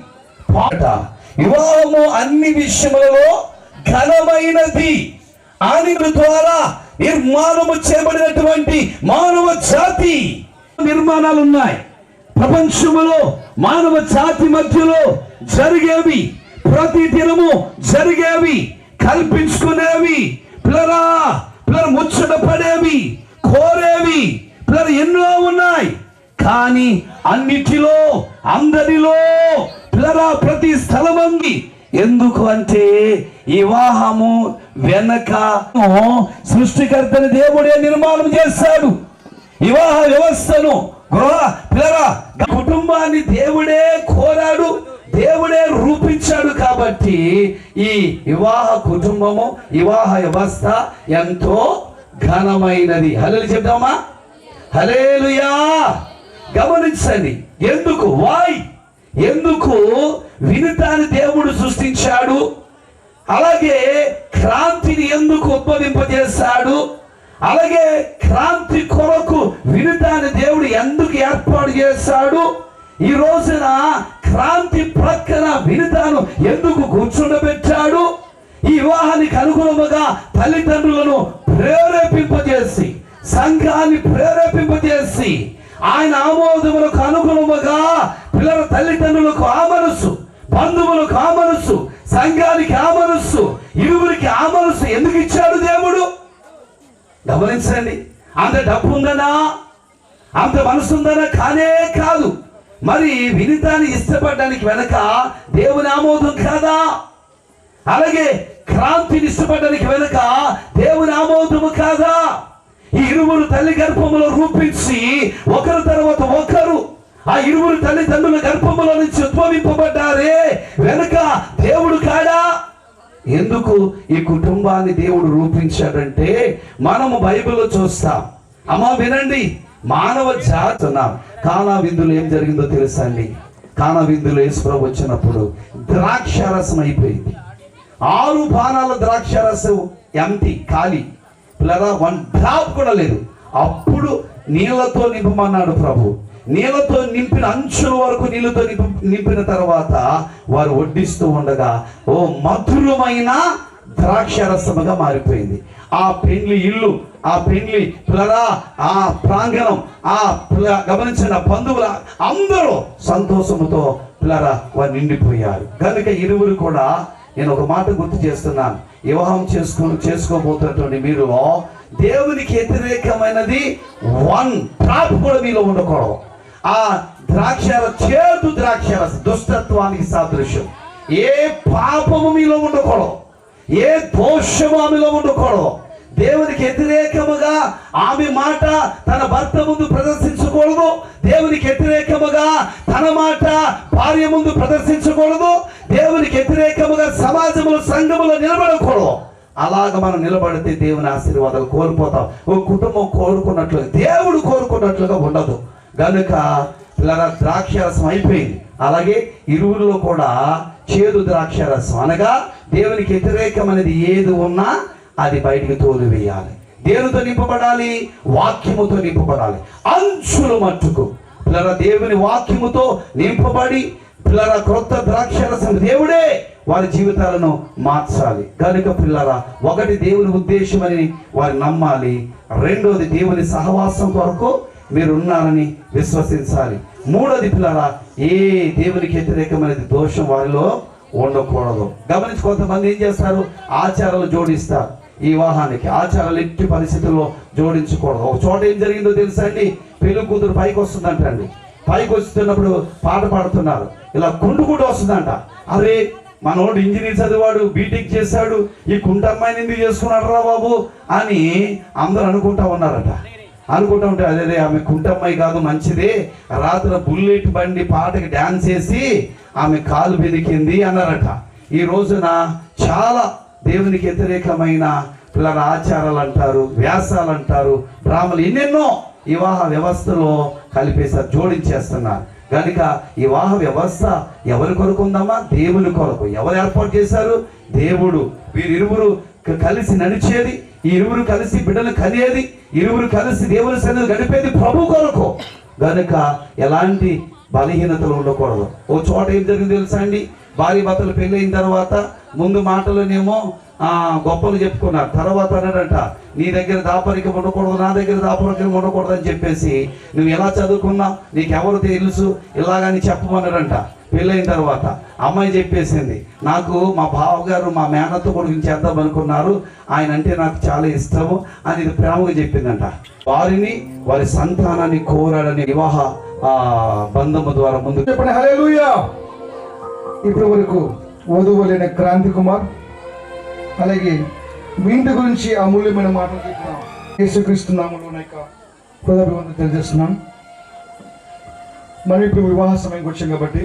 వివాహము అన్ని విషయములలో ఘనమైనది అని ద్వారా నిర్మాణము చేయబడినటువంటి మానవ జాతి నిర్మాణాలు ఉన్నాయి. ప్రపంచములో మానవ జాతి మధ్యలో జరిగేవి, ప్రతి దినము జరిగేవి, కల్పించుకునేవి, పిల్లరా ముచ్చట పడేవి, కోరేవి పిల్లలు ఎన్నో ఉన్నాయి. కానీ అన్నిటిలో అందరిలో పిల్లరా ప్రతి స్థలం ఉంది. ఎందుకు అంటే వివాహము వెనక సృష్టికర్తని దేవుడే నిర్మాణం చేశాడు. వివాహ వ్యవస్థను పిల్లరా కుటుంబాన్ని దేవుడే కోరాడు, దేవుడే రూపించాడు. కాబట్టి ఈ వివాహ కుటుంబము, వివాహ వ్యవస్థ ఎంతో ఘనమైనది. హల్లెలూయా చెప్దామా? హల్లెలూయా. గమనించండి, ఎందుకు వినుతాన్ని దేవుడు సృష్టించాడు, అలాగే క్రాంతిని ఎందుకు ఉద్భవింపజేశాడు, అలాగే క్రాంతి కొరకు వినుతాన్ని దేవుడు ఎందుకు ఏర్పాటు చేశాడు, ఈ రోజున క్రాంతి ప్రక్కన వినుతాను ఎందుకు కూర్చుండబెట్టాడు, ఈ వివాహానికి అనుగుణముగా తల్లిదండ్రులను ప్రేరేపింపజేసి, సంఘాన్ని ప్రేరేపింపజేసి, ఆయన ఆమోదములకు అనుగుణముగా పిల్లల తల్లిదండ్రులకు ఆ మనస్సు, బంధువులకు ఆ మనస్సు, సంఘానికి ఆ మనస్సు, ఇరువురికి ఆ మనస్సు ఎందుకు ఇచ్చాడు దేవుడు? గమనించండి, అంత డబ్బు ఉందనా, అంత మనసు ఉందనా? కానే కాదు. మరి వినితాన్ని ఇష్టపడడానికి వెనక దేవుని ఆమోదం కాదా? అలాగే క్రాంతిని ఇష్టపడడానికి వెనక దేవుని ఆమోదము కాదా? ఈ ఇరువురు తల్లి గర్భములో రూపించి ఒకరి తర్వాత ఒకరు ఆ ఇరువురు తల్లిదండ్రుల గర్భములో నుంచి ఉద్భవింపబడ్డారే, వెనక దేవుడు కాడా? ఎందుకు ఈ కుటుంబాన్ని దేవుడు రూపించాడంటే మనము బైబిల్లో చూస్తాం. అమ్మా వినండి, మానవ జాతి కానా విందులో ఏం జరిగిందో తెలుసా అండి? కానా విందులో యేసుప్రభు వచ్చినప్పుడు ద్రాక్షారసం అయిపోయింది. 6 పానాల ద్రాక్షారసం ఎంటీ, ఖాళీ, పిల్లరా 1 డ్రాప్ కూడా లేదు. అప్పుడు నీళ్లతో నింపమన్నాడు ప్రభు. నీళ్లతో నింపిన అంచుల వరకు నీళ్లతో నింపిన తర్వాత వారు వడ్డిస్తూ ఉండగా ఓ మధురమైన ద్రాక్షారసముగా మారిపోయింది. ఆ పెండ్లి ఇల్లు, ఆ పెండ్లి పిల్లరా, ఆ ప్రాంగణం, గమనించిన బంధువుల అందరూ సంతోషముతో పిల్లరా వారు నిండిపోయారు. కనుక ఇరువురు కూడా నేను ఒక మాట గుర్తు చేస్తున్నాను. వివాహం చేసుకోబోతున్నటువంటి మీరు దేవునికి వ్యతిరేకమైనది వన్ డ్రాప్ కూడా మీలో ఉండకూడదు. ఆ చేదు ద్రాక్షారస దుష్టత్వానికి సాదృశ్యం. ఏ పాపము మీలో ఉండకూడదు, ఏ దోషము ఆమెలో ఉండకూడదు. దేవునికి వ్యతిరేకముగా ఆమె మాట తన భర్త ముందు ప్రదర్శించకూడదు. దేవునికి వ్యతిరేకముగా తన మాట భార్య ముందు ప్రదర్శించకూడదు. దేవునికి వ్యతిరేకముగా సమాజంలో సంఘములో నిలబడకూడదు. అలాగ మనం నిలబడితే దేవుని ఆశీర్వాదాలు కోల్పోతాం. ఓ కుటుంబం కోరుకున్నట్లుగా, దేవుడు కోరుకున్నట్లుగా ఉండదు. కనుక పిల్లల ద్రాక్షారసం అయిపోయింది. అలాగే ఇరువురిలో కూడా చేదు ద్రాక్షారసం, అనగా దేవునికి వ్యతిరేకమైనది ఏది ఉన్నా అది బయటికి తోలివేయాలి. దేనితో నింపబడాలి? వాక్యముతో నింపబడాలి. అంచులు మట్టుకు పిల్లల దేవుని వాక్యముతో నింపబడి పిల్లల క్రొత్త ద్రాక్షారసం దేవుడే వారి జీవితాలను మార్చాలి. కనుక పిల్లల ఒకటి దేవుని ఉద్దేశం అని వారు నమ్మాలి. రెండోది దేవుని సహవాసం కొరకు మీరు ఉన్నారని విశ్వసించాలి. మూడోది పిల్లల ఏ దేవునికి వ్యతిరేకమైనది దోషం వారిలో ఉండకూడదు. గమనించి కొంతమంది ఏం చేస్తారు? ఆచారాలు జోడిస్తారు. ఈ వివాహానికి ఆచారాలు ఎట్టి పరిస్థితుల్లో జోడించకూడదు. ఒక చోట ఏం జరిగిందో తెలుసా అండి? పెళ్లి కూతురు పైకి వస్తుందంటండి. పైకి వస్తున్నప్పుడు పాట పాడుతున్నారు, ఇలా కుండు కూడా వస్తుందంట. అరే మనోడు ఇంజనీర్ చదివాడు, బీటెక్ చేశాడు, ఈ కుంటమ్మాయిని ఎందుకు చేసుకున్నాడు రా బాబు అని అందరూ అనుకుంటా ఉన్నారట. అనుకుంటా ఉంటే అదే ఆమె కుంటమ్మాయి కాదు, మంచిదే, రాత్రి బుల్లెట్ బండి పాటకి డ్యాన్స్ చేసి ఆమె కాలు బెదికింది అన్నారట. ఈ రోజున చాలా దేవునికి వ్యతిరేకమైన పిల్లల ఆచారాలు అంటారు, వ్యాసాలు అంటారు, డ్రామాలు ఎన్నెన్నో వివాహ వ్యవస్థలో కలిపేసారు, జోడించేస్తున్నారు. కనుక వివాహ వ్యవస్థ ఎవరి కొరకు ఉందమ్మా? దేవుని కొరకు. ఎవరు ఏర్పాటు చేశారు? దేవుడు. వీరిరువురు కలిసి నడిచేది, ఈ ఇరువురు కలిసి బిడ్డలు కనేది, ఇరువురు కలిసి దేవుని సన్నిధి గడిపేది ప్రభు కొరకు. కనుక ఎలాంటి బలహీనతలు ఉండకూడదు. ఓ చోట ఏం జరిగింది తెలుసా అండి? భార్య భర్తలు పెళ్ళైన తర్వాత ముందు మాటలోనేమో గొప్పలు చెప్పుకున్నారు. తర్వాత అన్నాడంట, నీ దగ్గర దాపరికం ఉండకూడదు, నా దగ్గర దాపరికం ఉండకూడదు అని చెప్పేసి, నువ్వు ఎలా చదువుకున్నావు, నీకెవరు తెలుసు, ఇలాగని చెప్పమన్నాడంట. పెళ్ళైన తర్వాత అమ్మాయి చెప్పేసింది, నాకు మా బావగారు మా మేనత్త కొడుకుని చేద్దాం అనుకున్నారు, ఆయన అంటే నాకు చాలా ఇష్టము అని ఇది ప్రేమగా చెప్పిందంట. వారిని వారి సంతానాన్ని కోరాడని వివాహ బంధము ద్వారా ముందు చెప్పండి హల్లెలూయా. ఇప్పటి వరకు వధువులైన క్రాంతి కుమార్ అలాగే మీ ఇంటి గురించి అమూల్యమైన మాటలు చెప్పిన యేసుక్రీస్తు నామములో హృదయవందనం తెలియజేస్తున్నాను. మరి ఇప్పుడు వివాహ సమయంకి వచ్చాం కాబట్టి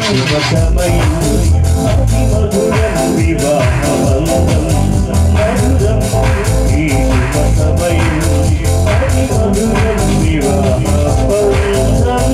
శుభ సమయం అతి మధురం వివాహ బంధం మధురం ఈ శుభ సమయం అతి మధురం వివాహ బంధం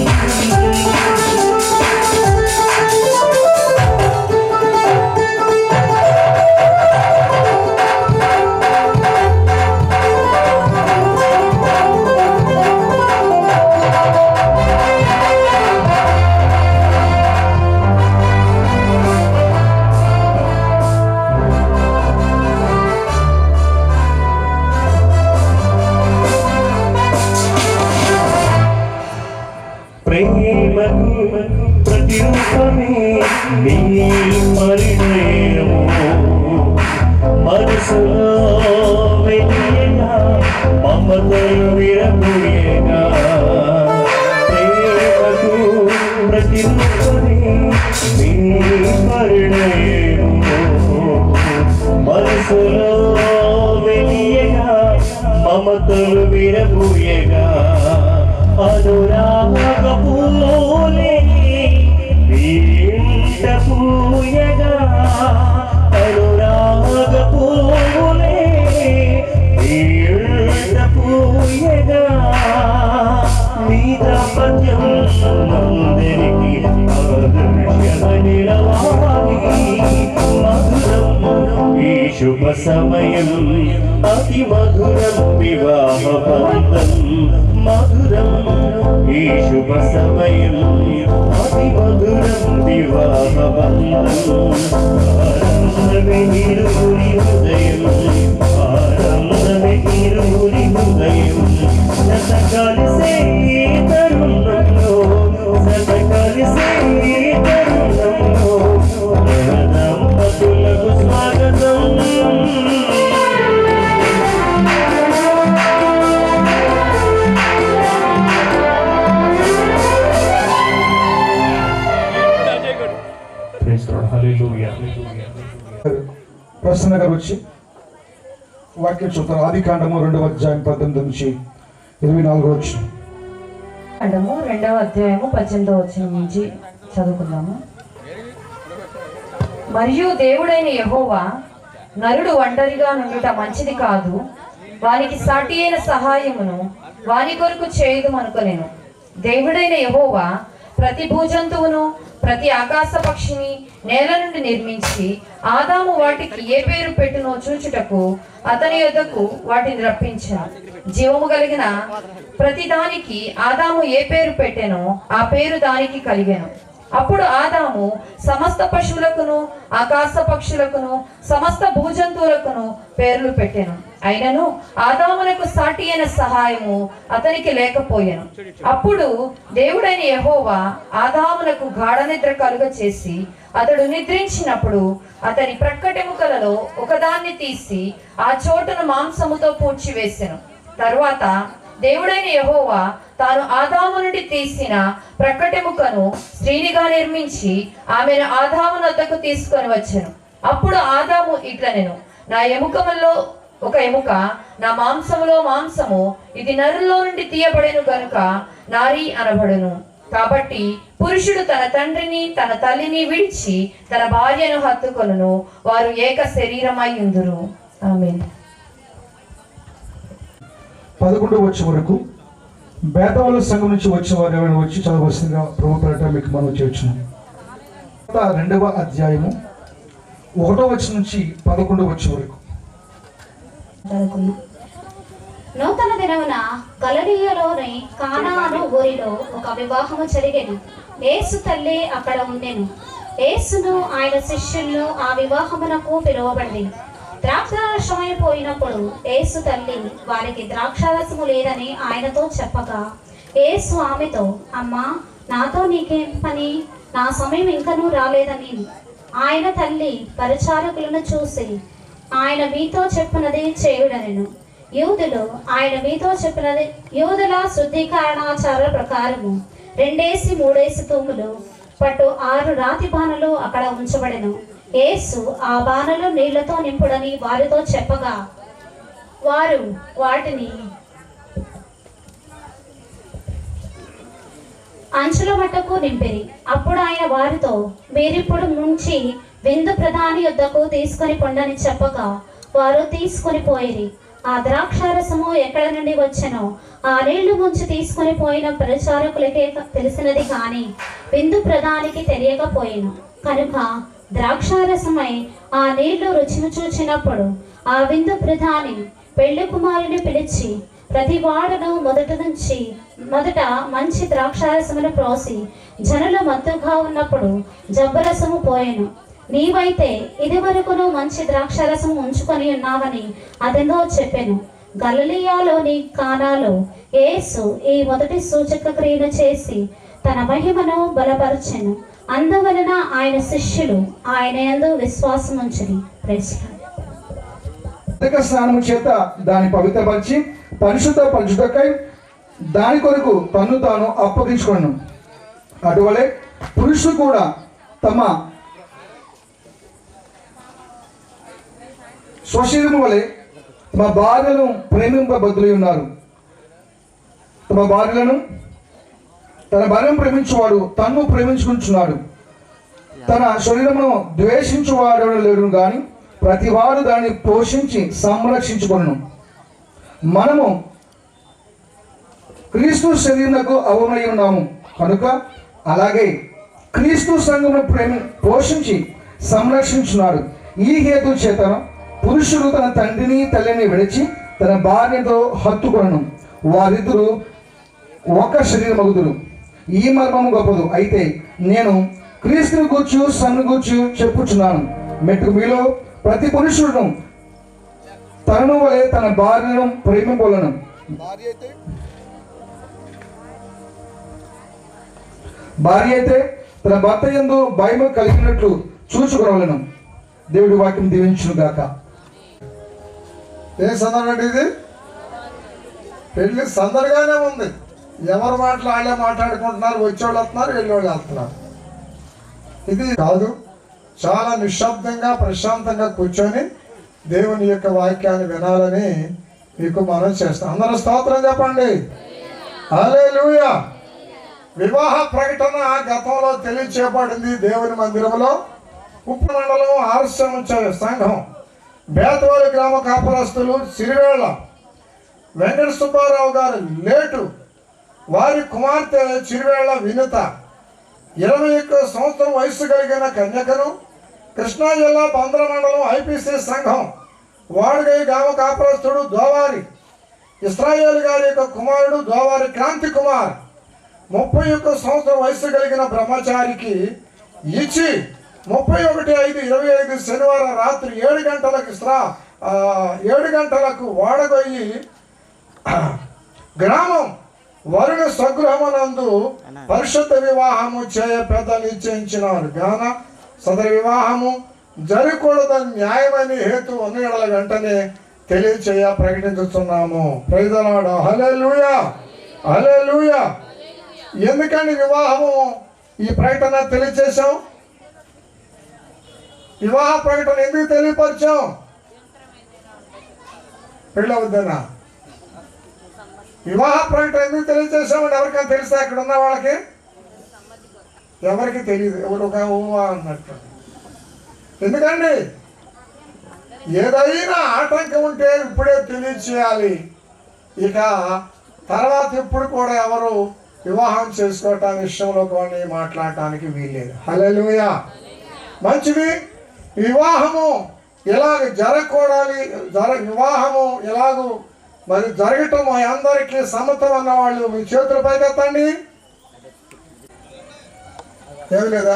ప్రేమకు ప్రతిరూపమే నీ పరిణయము మనసులో వెలియగా మమతలు విరబోయేగా ప్రేమకు ప్రతిరూపమే నీ పరిణయము మనసులో వెలియగా మమతలు విరబోయేగా అనురాగ పూలే ఇంట పూయగా అనురాగ పూలే ఇంట పూయగా నీ దాంపత్యం అందరికి ఆదర్శ నిలవాలి మధురం ఈ శుభ సమయం అతి మధురం వివాహ బంధం మధురం ఈ శుభ సమయం అతి మధురం వివాహ బంధం ఆనందమే ఇరువురి హృదయం ఆనందమే ఇరువురి హృదయం జత కలిసే తరుణంలో జత కలిసే తరుణంలో దంపతులకు స్వాగతం ప్రసన్న గారు వచ్చి వాక్యం చూస్తారు. ఆది కాండము 2వ అధ్యాయం 18 నుంచి 24 వచ్చిన కాండము 2వ అధ్యాయము 18వ వచనం నుంచి చదువుకుందాము. మరియు దేవుడైన యెహోవా నరుడు ఒంటరిగా నుండుట మంచిది కాదు, వానికి సాటి అయిన సహాయమును వాని కొరకు చేయుదుమనుకొనెను. దేవుడైన యెహోవా ప్రతి భూజంతువును ప్రతి ఆకాశ పక్షిని నేల నుండి నిర్మించి ఆదాము వాటికి ఏ పేరు పెట్టునో చూచుటకు అతని యొద్దకు వాటిని రప్పించాను. జీవము కలిగిన ప్రతి దానికి ఆదాము ఏ పేరు పెట్టెనో ఆ పేరు దానికి కలిగెను. అప్పుడు ఆదాము సమస్త పశువులకును ఆకాశ పక్షులకును సమస్త భూజంతువులకును పేర్లు పెట్టెను. అయినను ఆదామునకు సాటి అయిన సహాయము అతనికి లేకపోయెను. అప్పుడు దేవుడైన యెహోవా ఆదామునకు గాఢ నిద్ర కలుగ చేసి అతడు నిద్రించినప్పుడు అతని ప్రక్కటెముకలలో ఒకదాన్ని తీసి ఆ చోటును మాంసముతో పూడ్చివేసెను. తరువాత దేవుడైన యెహోవా తాను ఆదాము నుండి తీసిన ప్రక్కటెముకను స్త్రీనిగా నిర్మించి ఆమెను ఆదాము వద్దకు తీసుకొని వచ్చెను. అప్పుడు ఆదాము ఇట్లనెను, నా ఎముకములో ఒక ఎముక, నా మాంసములో మాంసము, ఇది నరుల్లో నుండి తీయబడెను గనుక నారీ అనబడును. కాబట్టి పురుషుడు తన తండ్రిని తన తల్లిని విడిచి తన భార్యను హత్తుకొనును, వారు ఏక శరీరమై ఉందురు. ఆమేన్. 11 వచ్చే వరకు బేతవాళ్ళ సంఘం నుంచి వచ్చిన వారు ఎవరైనా వచ్చి చదవలసిందిగా ప్రభు పేరట మీకు మనం చేయొచ్చును. 2వ అధ్యాయము 1వ వచనం నుంచి 11 వచ్చే వరకు. నూతన దినమున గలిలయలోని కానాను ఊరిలో ఒక వివాహము జరిగెను. యేసు తల్లి అక్కడ ఉండెను. యేసును ఆయన శిష్యులను ఆ వివాహమునకు పిలువబడింది. ద్రాక్షారసం అయిపోయినప్పుడు యేసు తల్లి వారికి ద్రాక్షారసము లేదని ఆయనతో చెప్పగా యేసు ఆమెతో, అమ్మా, నాతో నీకేం పని? నా సమయం ఇంకనూ రాలేదని. ఆయన తల్లి పరిచారకులను చూసి, ఆయన మీతో చెప్పినది చేయుడనెను. యూదులు ఆయన మీతో చెప్పినది యూదుల శుద్ధీకరణాచార ప్రకారము 2-3 తూములు పట్టు 6 రాతి బాణలు అక్కడ ఉంచబడెను. యేసు ఆ బాణలు నీళ్లతో నింపుడని వారితో చెప్పగా వారు వాటిని అంచుల మట్టకు నింపిరి. అప్పుడు ఆయన వారితో, మీరిప్పుడు ముంచి విందు ప్రధాని యొద్దకు తీసుకొని పొండని చెప్పగా వారు తీసుకొని పోయిరి. ఆ ద్రాక్షారసము ఎక్కడ నుండి వచ్చెనో ఆ నీళ్లు ముంచి తీసుకొని పోయిన పరిచారకులకే తెలిసినది కానీ విందు ప్రధానికి తెలియకపోయిను. కనుక ద్రాక్షారసమై ఆ నీళ్లు రుచిని చూచినప్పుడు ఆ విందు ప్రధాని పెళ్లి కుమారుని పిలిచి ప్రతి వాడును మొదట మంచి ద్రాక్షారసమును ప్రోసి జనులు మత్తుగా ఉన్నప్పుడు జబ్బరసము పోయెను. నీవైతే ఇది వరకును మంచి ద్రాక్షారసము ఉంచుకొని ఉన్నావని అదెందో చెప్పెను. గలిలయలోని కానాలో యేసు ఈ మొదటి సూచక క్రియను చేసి తన మహిమను బలపరచెను. అందువలన ఆయన శిష్యులు ఆయన యందు విశ్వాసం ఉంచిరి. ప్రైజ్ ఉదక స్నానము చేత దాన్ని పవిత్రపరిచి పరిశుద్ధపరచుటకై దాని కొరకు తన్ను తాను అప్పగించుకొను. అటువలే పురుషులు కూడా తమ స్వశరీరము వలె తమ భార్యలను ప్రేమింపబద్దులై ఉన్నారు. తన భార్యను ప్రేమించువాడు తన్ను ప్రేమించుకుంటున్నాడు. తన శరీరమును ద్వేషించువాడు లేడు గాని ప్రతివాడు దాన్ని పోషించి సంరక్షించుకొను. మనము క్రీస్తు శరీరమునకు అవమై ఉన్నాము కనుక అలాగే క్రీస్తు సంఘమును పోషించి సంరక్షించున్నాడు. ఈ హేతు చేత పురుషుడు తన తండ్రిని తల్లిని విడిచి తన భార్యతో హత్తుకొనను, వారిద్దరూ ఒక శరీరమగుదురు. ఈ మర్మము గొప్పదు. అయితే నేను క్రీస్తుని గూర్చి సన్ను గూర్చి చెప్పుచున్నాను. మెట్టు మీలో ప్రతి పురుషుడును తనను వలె తన భార్యను ప్రేమింపవలెను. భార్య అయితే తన భర్త యందు భయము కలిగినట్లు చూచుకొనవలెను. దేవుడి వాక్యం దీవించును గాక. ఏ సందడి ఇది? పెళ్లి సందడిగానే ఉంది. ఎవరు మాటలు వాళ్ళే మాట్లాడుకుంటున్నారు, వచ్చేవాళ్ళు వస్తున్నారు, వెళ్ళేవాళ్ళు వెళ్తున్నారు. ఇది కాదు, చాలా నిశ్శబ్దంగా ప్రశాంతంగా కూర్చొని దేవుని యొక్క వాక్యాన్ని వినాలని మీకు మనం చేస్తాం. అందరూ స్తోత్రం చెప్పండి. హల్లెలూయా. వివాహ ప్రకటన గతంలో తెలియచేయబడింది దేవుని మందిరంలో. ఉప్పు మండలం ఆర్ఎస్ఎం సంఘం బేతవారి గ్రామ కాపురస్తులు సిరివేళ్ల వెంకట సుబ్బారావు గారు లేటు వారి కుమార్తె చిరువేళ్ల వినుత 21 సంవత్సరం వయసు కలిగిన కన్యకను కృష్ణా జిల్లా పంద్ర మండలం ఐపీసీ సంఘం వాడుగై గ్రామ కాపురస్తుడు దోవారి ఇస్రాయేల్ గారి యొక్క కుమారుడు దోవారి క్రాంతి కుమార్ 31 సంవత్సరం వయసు కలిగిన బ్రహ్మచారికి ఇచ్చి 31/5/25 శనివారం రాత్రి 7 గంటలకు వాడగొయ్యి గ్రామం వరుణ స్వగృహమునందు పరిశుద్ధ వివాహము చేయ పెద్దలు నిశ్చయించినారు. గాన సదరి వివాహము జరగకూడదని న్యాయమని హేతు ఉన్నయడల వెంటనే తెలియచేయ ప్రకటించుతున్నాము. Praise the Lord. Hallelujah, hallelujah. ఎందుకని వివాహము ఈ ప్రకటన తెలియచేశాం? వివాహ ప్రకటన ఎందుకు తెలియపరిచాం? పెళ్ళవుద్దనా? వివాహ ప్రకటన ఎందుకు తెలియజేసామని ఎవరికైనా తెలుసా? అక్కడ ఉన్న వాళ్ళకి ఎవరికి తెలియదు. ఎవరు అన్నట్టు. ఎందుకండి ఏదైనా ఆటంకం ఉంటే ఇప్పుడే తెలియచేయాలి. ఇక తర్వాత ఇప్పుడు కూడా ఎవరు వివాహం చేసుకోవటానికి విషయంలో కొన్ని మాట్లాడటానికి వీల్లేదు. హల్లెలూయా. మంచిది. వివాహము ఎలాగ జరగకూడాలి, వివాహము ఎలాగూ మరి జరగటం అందరికీ సమ్మతం అన్న వాళ్ళు మీ చేతుల పైకెత్తండి. ఏమి లేదా?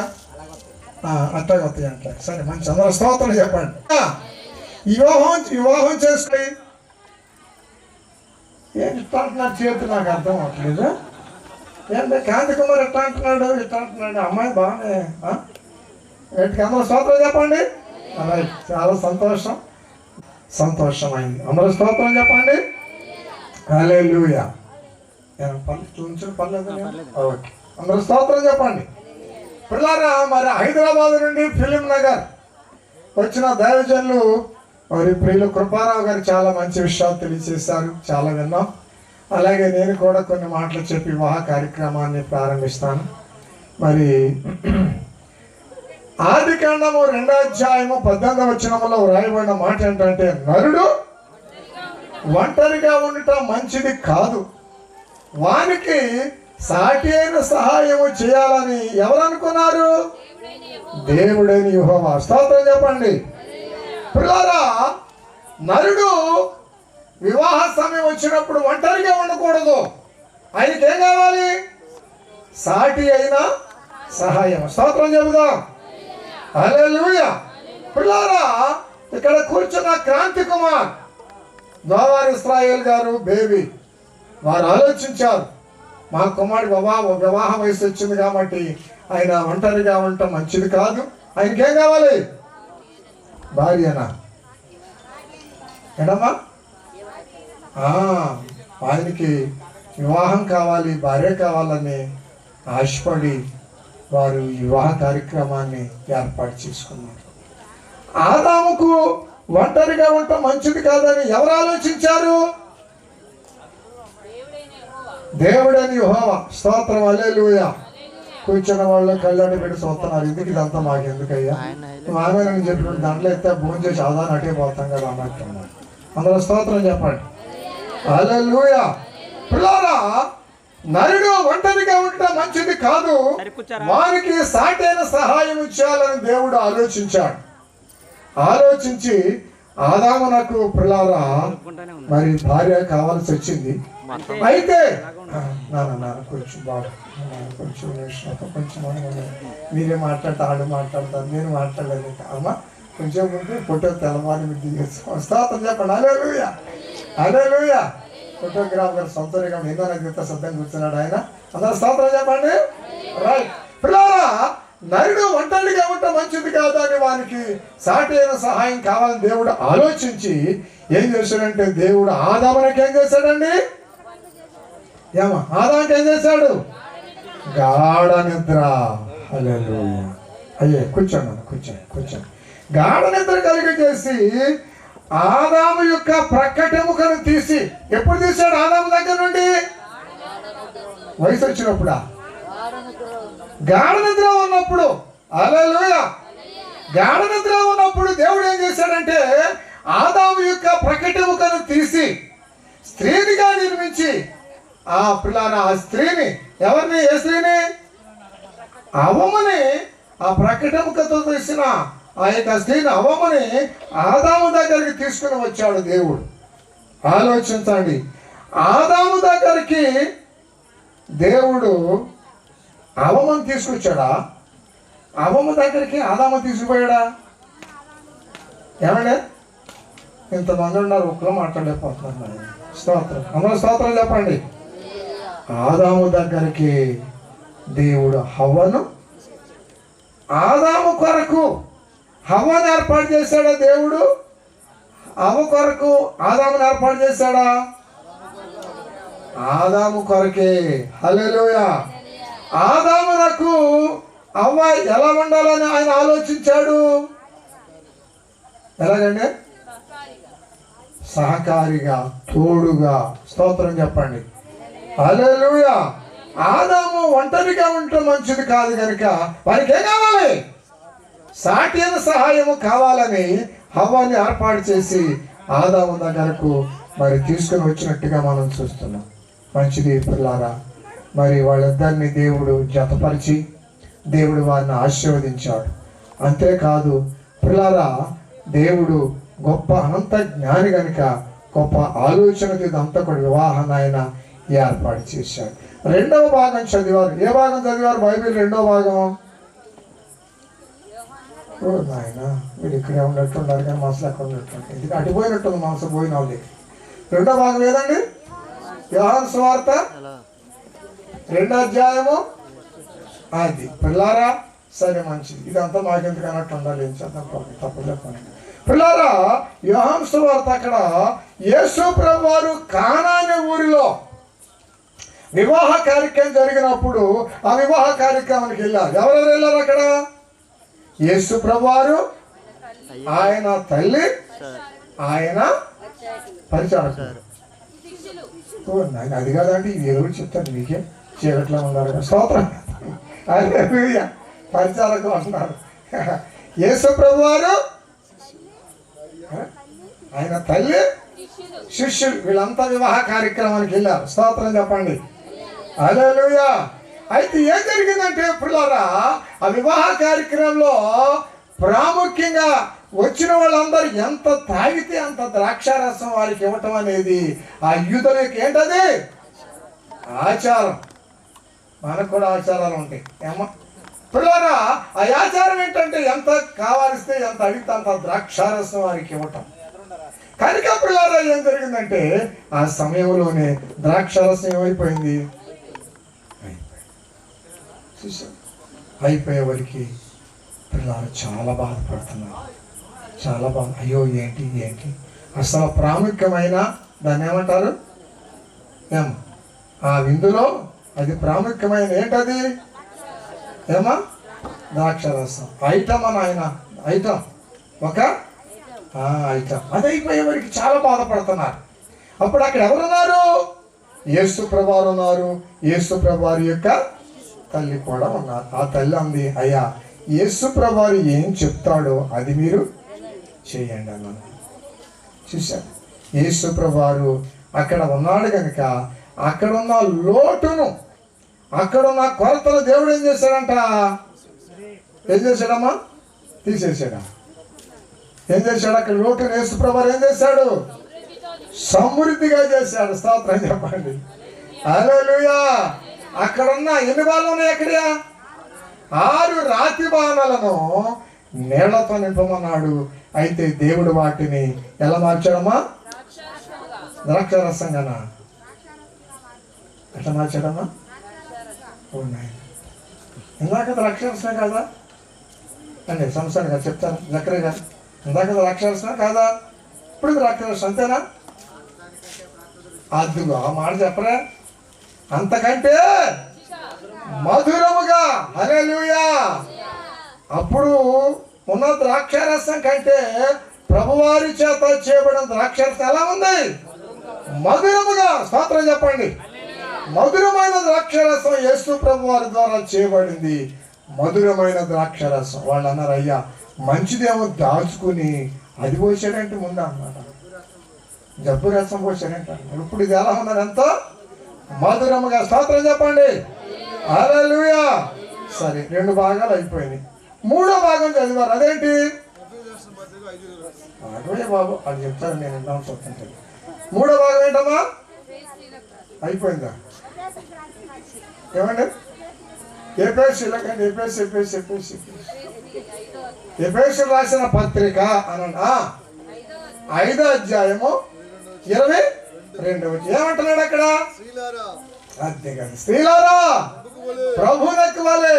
అట్టాగా వస్తాయి అంటే సరే, మంచి అందరూ స్తోత్రం చెప్పండి. వివాహం చేసుకుని ఏంటి ఇట్లా అంటున్నారు? చేతులు నాకు అర్థం అవ్వట్లేదు. ఏంటి కాంతి కుమార్ ఎట్లా అంటున్నాడు, ఇట్లా అంటున్నాడు? అమ్మాయి బాగానే ఏంటి? అందరూ స్తోత్రం చెప్పండి. అలాగే చాలా సంతోషమైంది. అందరూ స్తోత్రం చెప్పండి. హల్లెలూయా. పర్లేదు. ఓకే, అందరూ స్తోత్రం చెప్పండి. పిల్లారా, మరి హైదరాబాద్ నుండి ఫిలిం నగర్ వచ్చిన దైవజనులు మరి ప్రియులు కృపారావు గారు చాలా మంచి విషయాలు తెలియజేశారు. చాలా విన్నాం. అలాగే నేను కూడా కొన్ని మాటలు చెప్పి వివాహ కార్యక్రమాన్ని ప్రారంభిస్తాను. మరి ఆదికాండము 2వ అధ్యాయము 18వ వచనములో వ్రాయబడిన మాట ఏంటంటే, నరుడు ఒంటరిగా ఉండటం మంచిది కాదు, వానికి సాటి అయిన సహాయము చేయాలని ఎవరు అనుకున్నారు? దేవుడైన యెహోవా. స్తోత్రం చెప్పండి. పిల్లరా, నరుడు వివాహ సమయం వచ్చినప్పుడు ఒంటరిగా ఉండకూడదు. ఆయనకి ఏం కావాలి? సాటి అయిన సహాయం. స్తోత్రం చెబుదాం. హల్లెలూయా. పిల్లారా, ఇక్కడ కూర్చున్న క్రాంతి కుమార్ దోవారి ఇస్రాయేల్ గారు బేబీ వారు ఆలోచించారు, మా కుమారుడు వివాహ వయసు వచ్చింది కాబట్టి ఆయన ఒంటరిగా ఉండటం మంచిది కాదు. ఆయనకి ఏం కావాలి? భార్యనా? ఎడమా? ఆయనకి వివాహం కావాలి, భార్య కావాలని ఆశపడి వారు ఈ వివాహ కార్యక్రమాన్ని ఏర్పాటు చేసుకున్నారు. ఆదాముకు ఒంటరిగా ఉండటం మంచిది కాదని ఎవరు ఆలోచించారు? దేవుడని యెహోవా. స్తోత్రం. హల్లెలూయా. కూర్చున్న వాళ్ళు కళ్ళని పెట్టి చూస్తున్నారు, ఎందుకు ఇదంతా మాకు ఎందుకయ్యా, ఆమె నేను చెప్పినట్టు దాంట్లో అయితే భోజనం చేసి ఆదాన్ని అటే పోతాం కదా అన్నట్టున్నారు. అందులో స్తోత్రం చెప్పండి. హల్లెలూయా. పిల్లారా, నరుడు ఒంటరిగా ఉండటం మంచిది కాదు, వారికి సాటైన సహాయం చేయాలని దేవుడు ఆలోచించాడు. ఆలోచించి ఆదామునకు పిల్లారా మరి భార్య కావాల్సి వచ్చింది. అయితే కొంచెం బాగా కొంచెం మీరే మాట్లాడతా, ఆడు మాట్లాడతారు, నేను మాట్లాడలేదు అమ్మా. కొంచెం ముందు ఫోటో తెలవాలి మీరు దిగేసుకోండి. స్తోత్రం చెప్పండి. హల్లెలూయా. హల్లెలూయా. ఫోటోగ్రాఫర్ సొంతగా ఎన్నో నాకు సిద్ధంగా కూర్చున్నాడు ఆయన. అందరూ స్తోత్రం చెప్పండి. రైట్. పిల్లారా, నరుడు ఒంటరిగా ఉండటం మంచిది కాదు అని వానికి సాటి అయిన సహాయం కావాలని దేవుడు ఆలోచించి ఏం చేశాడంటే, దేవుడు ఆదామునికి ఏం చేశాడండి? ఆదాముకి ఏం చేశాడు? గాఢ నిద్ర. హల్లెలూయా. అయ్యే కూర్చోండి, కూర్చోండి. గాఢ నిద్ర కలిగజేసి ఆదాము యొక్క ప్రక్కటెముకను తీసి, ఎప్పుడు తీశాడు? ఆదాము దగ్గర నుండి వయసు వచ్చినప్పుడా? గాఢ నిద్ర ఉన్నప్పుడు. హల్లెలూయా. గాఢ నిద్ర ఉన్నప్పుడు దేవుడు ఏం చేశాడంటే, ఆదాము యొక్క ప్రక్కటెముకను తీసి స్త్రీనిగా నిర్మించి ఆ స్త్రీని, ఎవరిని? ఏ స్త్రీని? అవమని, ఆ ప్రక్కటెముకతో తీసిన ఆ యొక్క స్త్రీని అవమని ఆదాము దగ్గరికి తీసుకుని వచ్చాడు దేవుడు. ఆలోచించండి. ఆదాము దగ్గరికి దేవుడు అవమని తీసుకొచ్చాడా? అవమ దగ్గరికి ఆదాము తీసుకుపోయాడా? ఏమండి, ఇంతమంది ఉన్నారు, ఒక్కరు మాట్లాడలేకపోతున్నారు. స్తోత్రం. అందరూ స్తోత్రం చెప్పండి. ఆదాము దగ్గరికి దేవుడు హవ్వను, ఆదాము కొరకు హవ్వను ఏర్పాటు చేశాడా దేవుడు? హవ్వ కొరకు ఆదామును ఏర్పాటు చేశాడా? ఆదాము కొరకే. హల్లెలూయా. ఆదామునకు హవ్వ ఎలా ఉండాలని ఆయన ఆలోచించాడు? ఎలాగండి? సహకారిగా, తోడుగా. స్తోత్రం చెప్పండి. హల్లెలూయా. ఆదాము ఒంటరిగా ఉండటం మంచిది కాదు కనుక వారికి ఏం కావాలి? సాటి అయిన సహాయము కావాలని హవ్వని ఏర్పాటు చేసి ఆదాము దగ్గరకు మరి తీసుకుని వచ్చినట్టుగా మనం చూస్తున్నాం. మంచిది పిల్లారా. మరి వాళ్ళిద్దరిని దేవుడు జతపరిచి దేవుడు వారిని ఆశీర్వదించాడు. అంతేకాదు పిల్లారా, దేవుడు గొప్ప అనంత జ్ఞాని కనుక గొప్ప ఆలోచనకు ఇదంతా కూడా వివాహాన్ని ఆయన ఏర్పాటు చేశాడు. 2వ భాగం చదివారు. ఏ భాగం చదివారు? బైబిల్ 2వ భాగం. నాయన మీరు ఇక్కడే ఉన్నట్టున్నారు కానీ మనసులో అక్కడ ఉన్నట్టు ఇది అటుపోయినట్టుంది, మనసు పోయిన వాళ్ళకి. 2వ భాగం ఏదండి? యోహాను సువార్త 2వ అధ్యాయము. అది పిల్లారా, సరే మంచిది. ఇదంతా మాకెందుకు అన్నట్టు ఉండాలి. ఏం చేద్దాం, తప్పు చెప్పండి. పిల్లారా, యోహాను సువార్త అక్కడ యేసు ప్రభువు వారు కానా అనే ఊరిలో వివాహ కార్యక్రమం జరిగినప్పుడు ఆ వివాహ కార్యక్రమానికి వెళ్ళారు. ఎవరెవరు వెళ్ళారు అక్కడ? యేసు ప్రభువారు, ఆయన తల్లి, ఆయన పరిచారకుడు. ఓ నాయన అది కాదంటే ఇది ఏదో చెప్తాను మీకే చీకట్లో ఉన్నారు కదా స్తోత్రం. హల్లెలూయా. పరిచారకు అంటున్నారు. యేసు ప్రభు వారు ఆయన తల్లి శిష్యులు వీళ్ళంతా వివాహ కార్యక్రమానికి వెళ్ళారు. స్తోత్రం చెప్పండి. హల్లెలూయా. అయితే ఏం జరిగిందంటే పిల్లరా ఆ వివాహ కార్యక్రమంలో ప్రాముఖ్యంగా వచ్చిన వాళ్ళందరూ ఎంత తాగితే అంత ద్రాక్షారసం వారికి ఇవ్వటం అనేది ఆ యూదులకు ఏంటది ఆచారం. మనకు కూడా ఆచారాలు ఉంటాయి ఏమో పిల్లరా. ఆ ఆచారం ఏంటంటే ఎంత కావాలిస్తే ఎంత అడిగితే అంత ద్రాక్షారసం వారికి ఇవ్వటం. కనుక పిల్లరా ఏం జరిగిందంటే ఆ సమయంలోనే ద్రాక్షారసం ఏమైపోయింది అయిపోయేవారికి పిల్లలు చాలా బాధపడుతున్నారు. చాలా బాధ. అయ్యో ఏంటి ఏంటి అసలు ప్రాముఖ్యమైన దాన్ని ఏమంటారు ఏమో ఆ విందులో అది ప్రాముఖ్యమైన ఏంటది ఏమా ద్రాక్షరసం ఐటమ్ అని ఆయన ఐటమ్ ఒక ఐటమ్ అది అయిపోయేవారికి చాలా బాధపడుతున్నారు. అప్పుడు అక్కడ ఎవరున్నారు? యేసు ప్రభువారు ఉన్నారు. యేసు ప్రభువారి యొక్క తల్లి కూడా ఉన్నారు. ఆ తల్లి అంది అయ్యా యేసు ప్రభువారు ఏం చెప్తాడో అది మీరు చేయండి అన్నాను. చూశారు యేసు ప్రభువారు అక్కడ ఉన్నాడు కనుక అక్కడున్న లోటును అక్కడున్న కొరతను దేవుడు ఏం చేశాడంట? ఏం చేశాడమ్మా? తీసేసాడా? ఏం చేశాడు? అక్కడ లోటును యేసు ప్రభువారు ఏం చేశాడు? సమృద్ధిగా చేశాడు. స్తోత్రం చెప్పండి. హల్లెలూయా. అక్కడున్న ఎన్ని బాణాలు ఉన్నాయి? అక్కడే 6 రాతి బాణాలను నీళ్లతో నింపమన్నాడు. అయితే దేవుడు వాటిని ఎలా మార్చాడమ్మా? ద్రాక్షరసంగానా? ఎట్లా మార్చాడమ్మా? ఉన్నాయి ఇందాక ద్రాక్షరసం కాదా అండి? సంస్థగా చెప్తాను దగ్గరగా. ఇందాక ద్రాక్షరసం కాదా? ఇప్పుడు ద్రాక్షరసం అంతేనా? అద్దుగా ఆ మాట చెప్పరా? అంతకంటే మధురముగా. హల్లెలూయా. అప్పుడు ఉన్న ద్రాక్షారసం కంటే ప్రభువారి చేత చేయబడిన ద్రాక్షారసం ఎలా ఉంది? మధురముగా. స్తోత్రం చెప్పండి. మధురమైన ద్రాక్షారసం యేసు ప్రభువారి ద్వారా చేయబడింది. మధురమైన ద్రాక్షారసం. వాళ్ళు అన్నారు అయ్యా మంచిదేమో దాచుకుని అది పోసాడంటే ముందు అన్నమాట జబ్బు రసం పోసాడంట. ఇప్పుడు ఇది ఎలా ఉన్నది? ఎంతో మధురముగా. స్తోత్రం చెప్పండి. హల్లెలూయా. సరే 2 భాగాలు అయిపోయినాయి. 3వ భాగం చదివారు. అదేంటి? అదే బాబు అది చెప్తారు, నేను వింటాను చూస్తుంటే. 3వ భాగం ఏంటమ్మా? అయిపోయిందా? ఏమండి? ఎఫెసీయులకు రాసిన పత్రిక అనండి 5వ అధ్యాయము 22 ఏమంటున్నాడు అక్కడ? అంతే కదా. స్త్రీలారా ప్రభువునకు వలె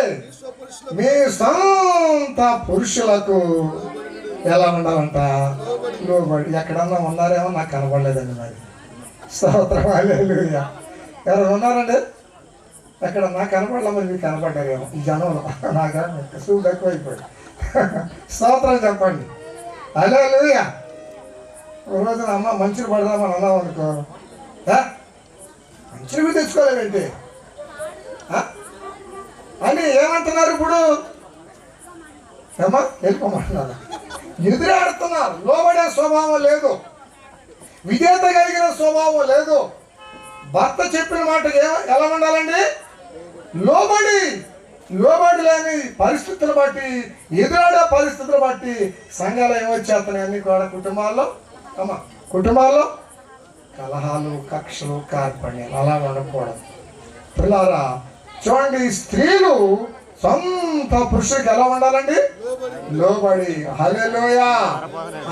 మీ సొంత పురుషులకు ఎలా ఉండాలంట? లోబడి. ఎక్కడన్నా ఉన్నారేమో నాకు కనపడలేదండి మరి. స్తోత్రం. హల్లెలూయా. ఎవరు ఉన్నారండి? ఎక్కడ నాకు కనపడలే, మరి మీకు కనపడ్డారేమో ఈ జనంలో. నాకు సూడు ఎక్కువైపోయి. స్తోత్రం చెప్పండి. హల్లెలూయా. ఒక రోజున అమ్మ మంచిని పడదామని అన్నాం అనుకో, మంచిని కూడా తెచ్చుకోలేదంటే అని ఏమంటున్నారు ఇప్పుడు? ఏమా వెళ్ళిపోమంటున్నారు. ఎదురాడుతున్నారు. లోబడే స్వభావం లేదు, విధేయత కలిగిన స్వభావం లేదు. భర్త చెప్పిన మాటకి ఎలా ఉండాలండి? లోబడి లేని పరిస్థితులు బట్టి, ఎదురాడే పరిస్థితులు బట్టి సంఘాలు ఏమొచ్చేస్తున్నాయి అన్ని కూడా కుటుంబాల్లో కలహాలు, కక్షలు, కార్పణ్యాలు. అలా ఉండకూడదు పిల్లారా. చూడండి, స్త్రీలు సొంత పురుషుడికి ఎలా ఉండాలండి? లోబడి. హల్లెలూయా.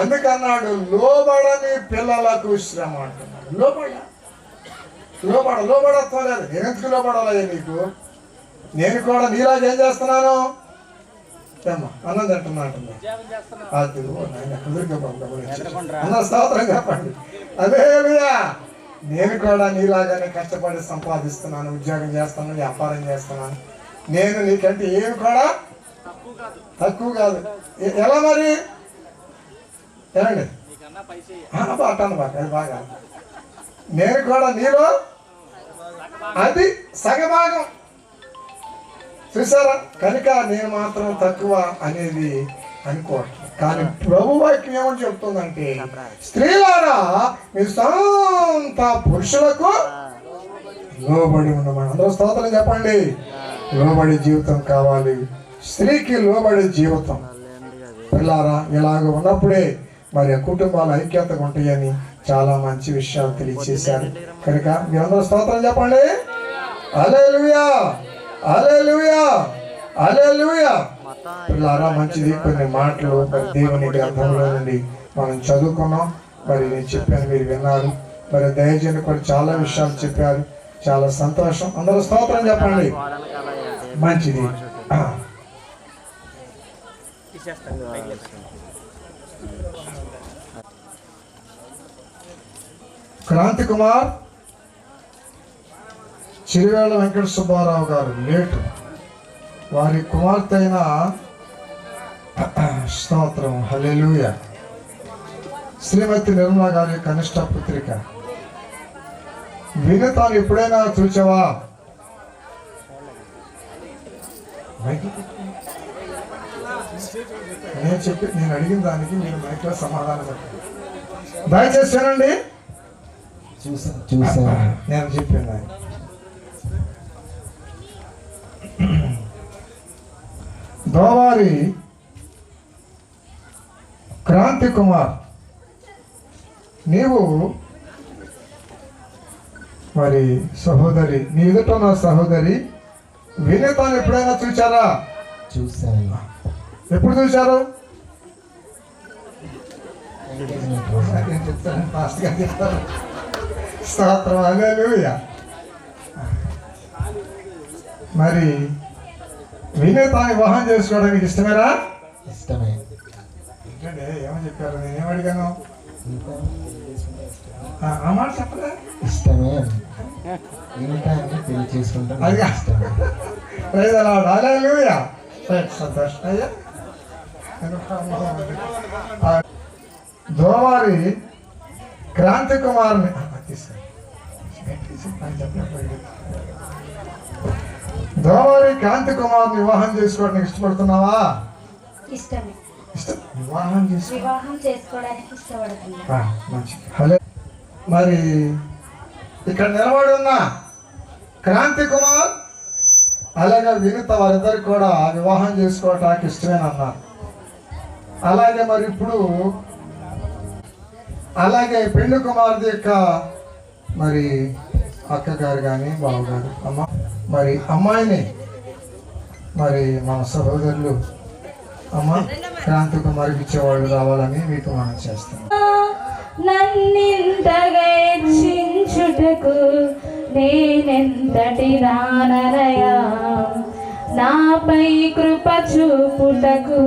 అందుకన్నాడు లోబడని పిల్లలకు శ్రమ అంటున్నాడు. లోబడలేదు. నేను ఎందుకు లోబడాలయ్యా నీకు? నేను కూడా నీలాగా ఏం చేస్తున్నాను? అన్నది అంటున్నా అది అన్న స్తోత్రం చెప్పండి. హల్లెలూయా. నేను కూడా నీలాగానే కష్టపడి సంపాదిస్తున్నాను, ఉద్యోగం చేస్తున్నాను, వ్యాపారం చేస్తున్నాను. నేను నీకంటే ఏమి కూడా తక్కువ కాదు. ఎలా మరి? ఏమండి? అట్టాను బాగా అది బాగా నేను కూడా నీలో అది సగభాగం. చూసారా? కనుక నేను మాత్రం తక్కువ అనేది అనుకోవట్లేదు. కానీ ప్రభు వాక్యం ఏమని చెప్తుందంటే, స్త్రీలారా మీ సొంత పురుషులకు లోబడి ఉండమని. అందరూ స్తోత్రం చెప్పండి. లోబడి జీవితం కావాలి, స్త్రీకి లోబడే జీవితం. పిల్లారా ఇలాగ ఉన్నప్పుడే మరి కుటుంబాలు ఐక్యతగా ఉంటాయని చాలా మంచి విషయాలు తెలియజేశారు. కనుక మీరందరూ స్తోత్రం చెప్పండి. హల్లెలూయా, హల్లెలూయా, హల్లెలూయా. పిల్లారా మంచిది. కొన్ని మాటలు మరి దేవుని గ్రంథంలో నుండి మనం చదువుకున్నాం. మరి నేను చెప్పాను, మీరు విన్నారు. మరి దయచేసి కూడా చాలా విషయాలు చెప్పారు. చాలా సంతోషం. అందరూ స్తోత్రం చెప్పండి. మంచిది. క్రాంతి కుమార్, చిరువేళ వెంకట సుబ్బారావు గారు లేటు. వారి కుమార్తె అయిన స్తోత్రం హల్లెలూయా శ్రీమతి నిర్మలా గారి కనిష్ట పుత్రిక వినతాను ఎప్పుడైనా చూచావా? నేను అడిగిన దానికి మీరు మైక్లో సమాధానం చెప్పండి. దయచేసి వినండి. చూసా నేను చెప్పాను. దోవారి క్రాంతి కుమార్, నీవు మరి సహోదరి, నీ ఎదుట నా సహోదరి వినతాను ఎప్పుడైనా చూచారా? చూసాను. ఎప్పుడు చూశారు? చెప్తాను, ఫాస్ట్ గా చెప్తాను. స్తోత్రం హల్లెలూయా. మరి వినతాన్ని వివాహం చేసుకోవడానికి ఇష్టమేనా? ఇష్టమే. ఏంటంటే ఏమని చెప్పారు? నేనేం అడిగాను? ఆ మాట చెప్పలే. ఇష్టమే. ఇంకా పెళ్లి చేసుకుంటాను. అది ఇష్టమే. హల్లెలూయా. సంతోషం అయ్యా. దోవారి క్రాంతి కుమార్ని దోవారి క్రాంతి కుమార్ని వివాహం చేసుకోవడానికి ఇష్టపడుతున్నావా? ఇష్టమే. వివాహం చేసుకోవడానికి ఇష్టపడుతున్నా. మంచిది. హలో, మరి ఇక్కడ నిలబడి ఉన్న క్రాంతి కుమార్ అలాగే వినిత వారిద్దరికి కూడా వివాహం చేసుకోవటానికి ఇష్టమేనన్నారు. అలాగే మరి ఇప్పుడు అలాగే పెళ్లి కుమార్తె యొక్క మరి అక్కగారు కానీ బావగారు అమ్మ మరి అమ్మాయిని మరి మన సహోదరులు అమ్మ క్రాంతి కుమార్కి ఇచ్చేవాళ్ళు రావాలని మీకు మనం చేస్తాం. నన్నింతగా హెచ్చించుటకు నేనెంతటి దాననయా, నాపై కృప చూపుటకు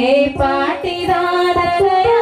ఏ పాటి దాననయా.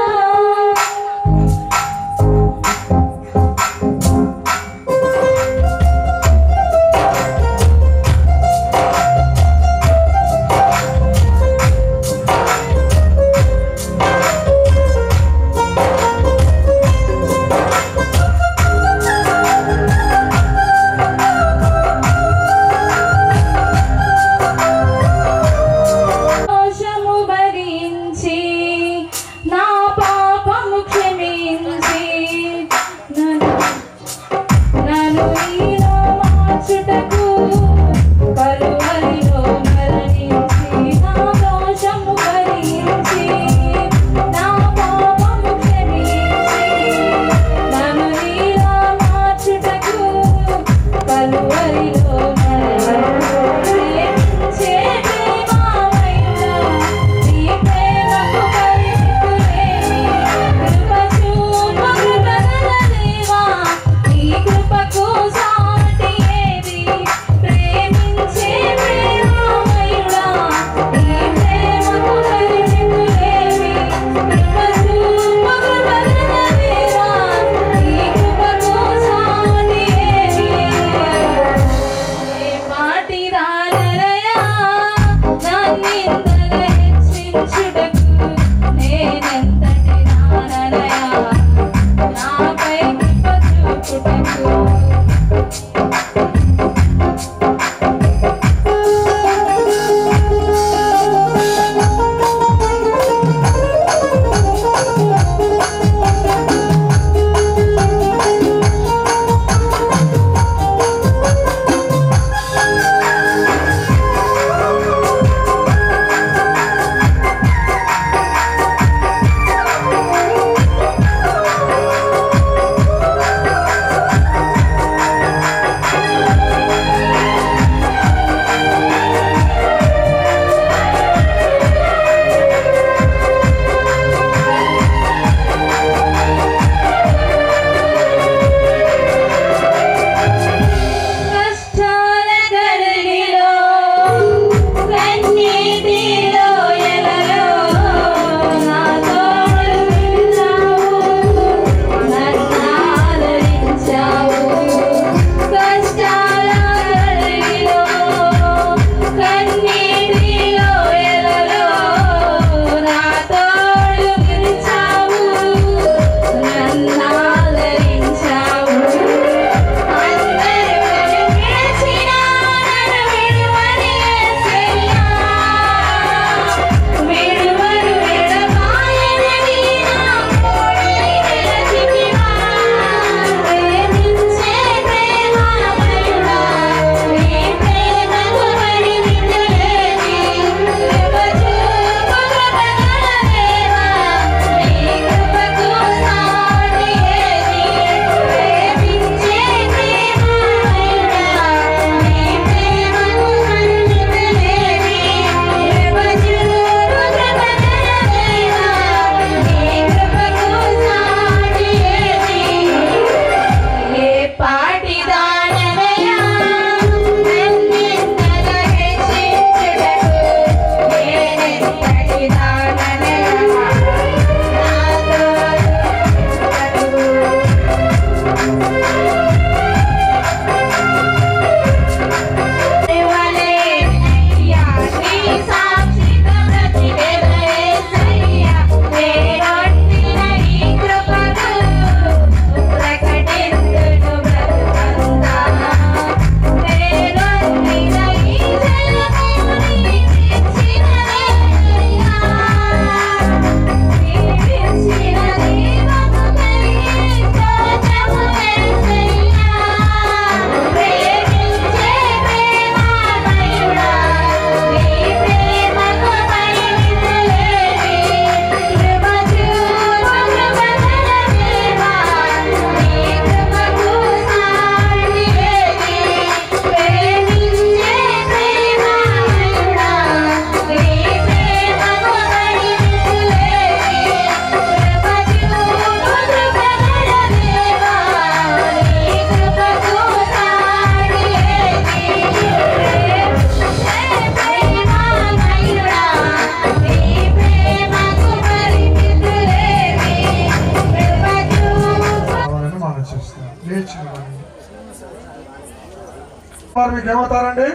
కుమారునికి ఏమవుతారండి?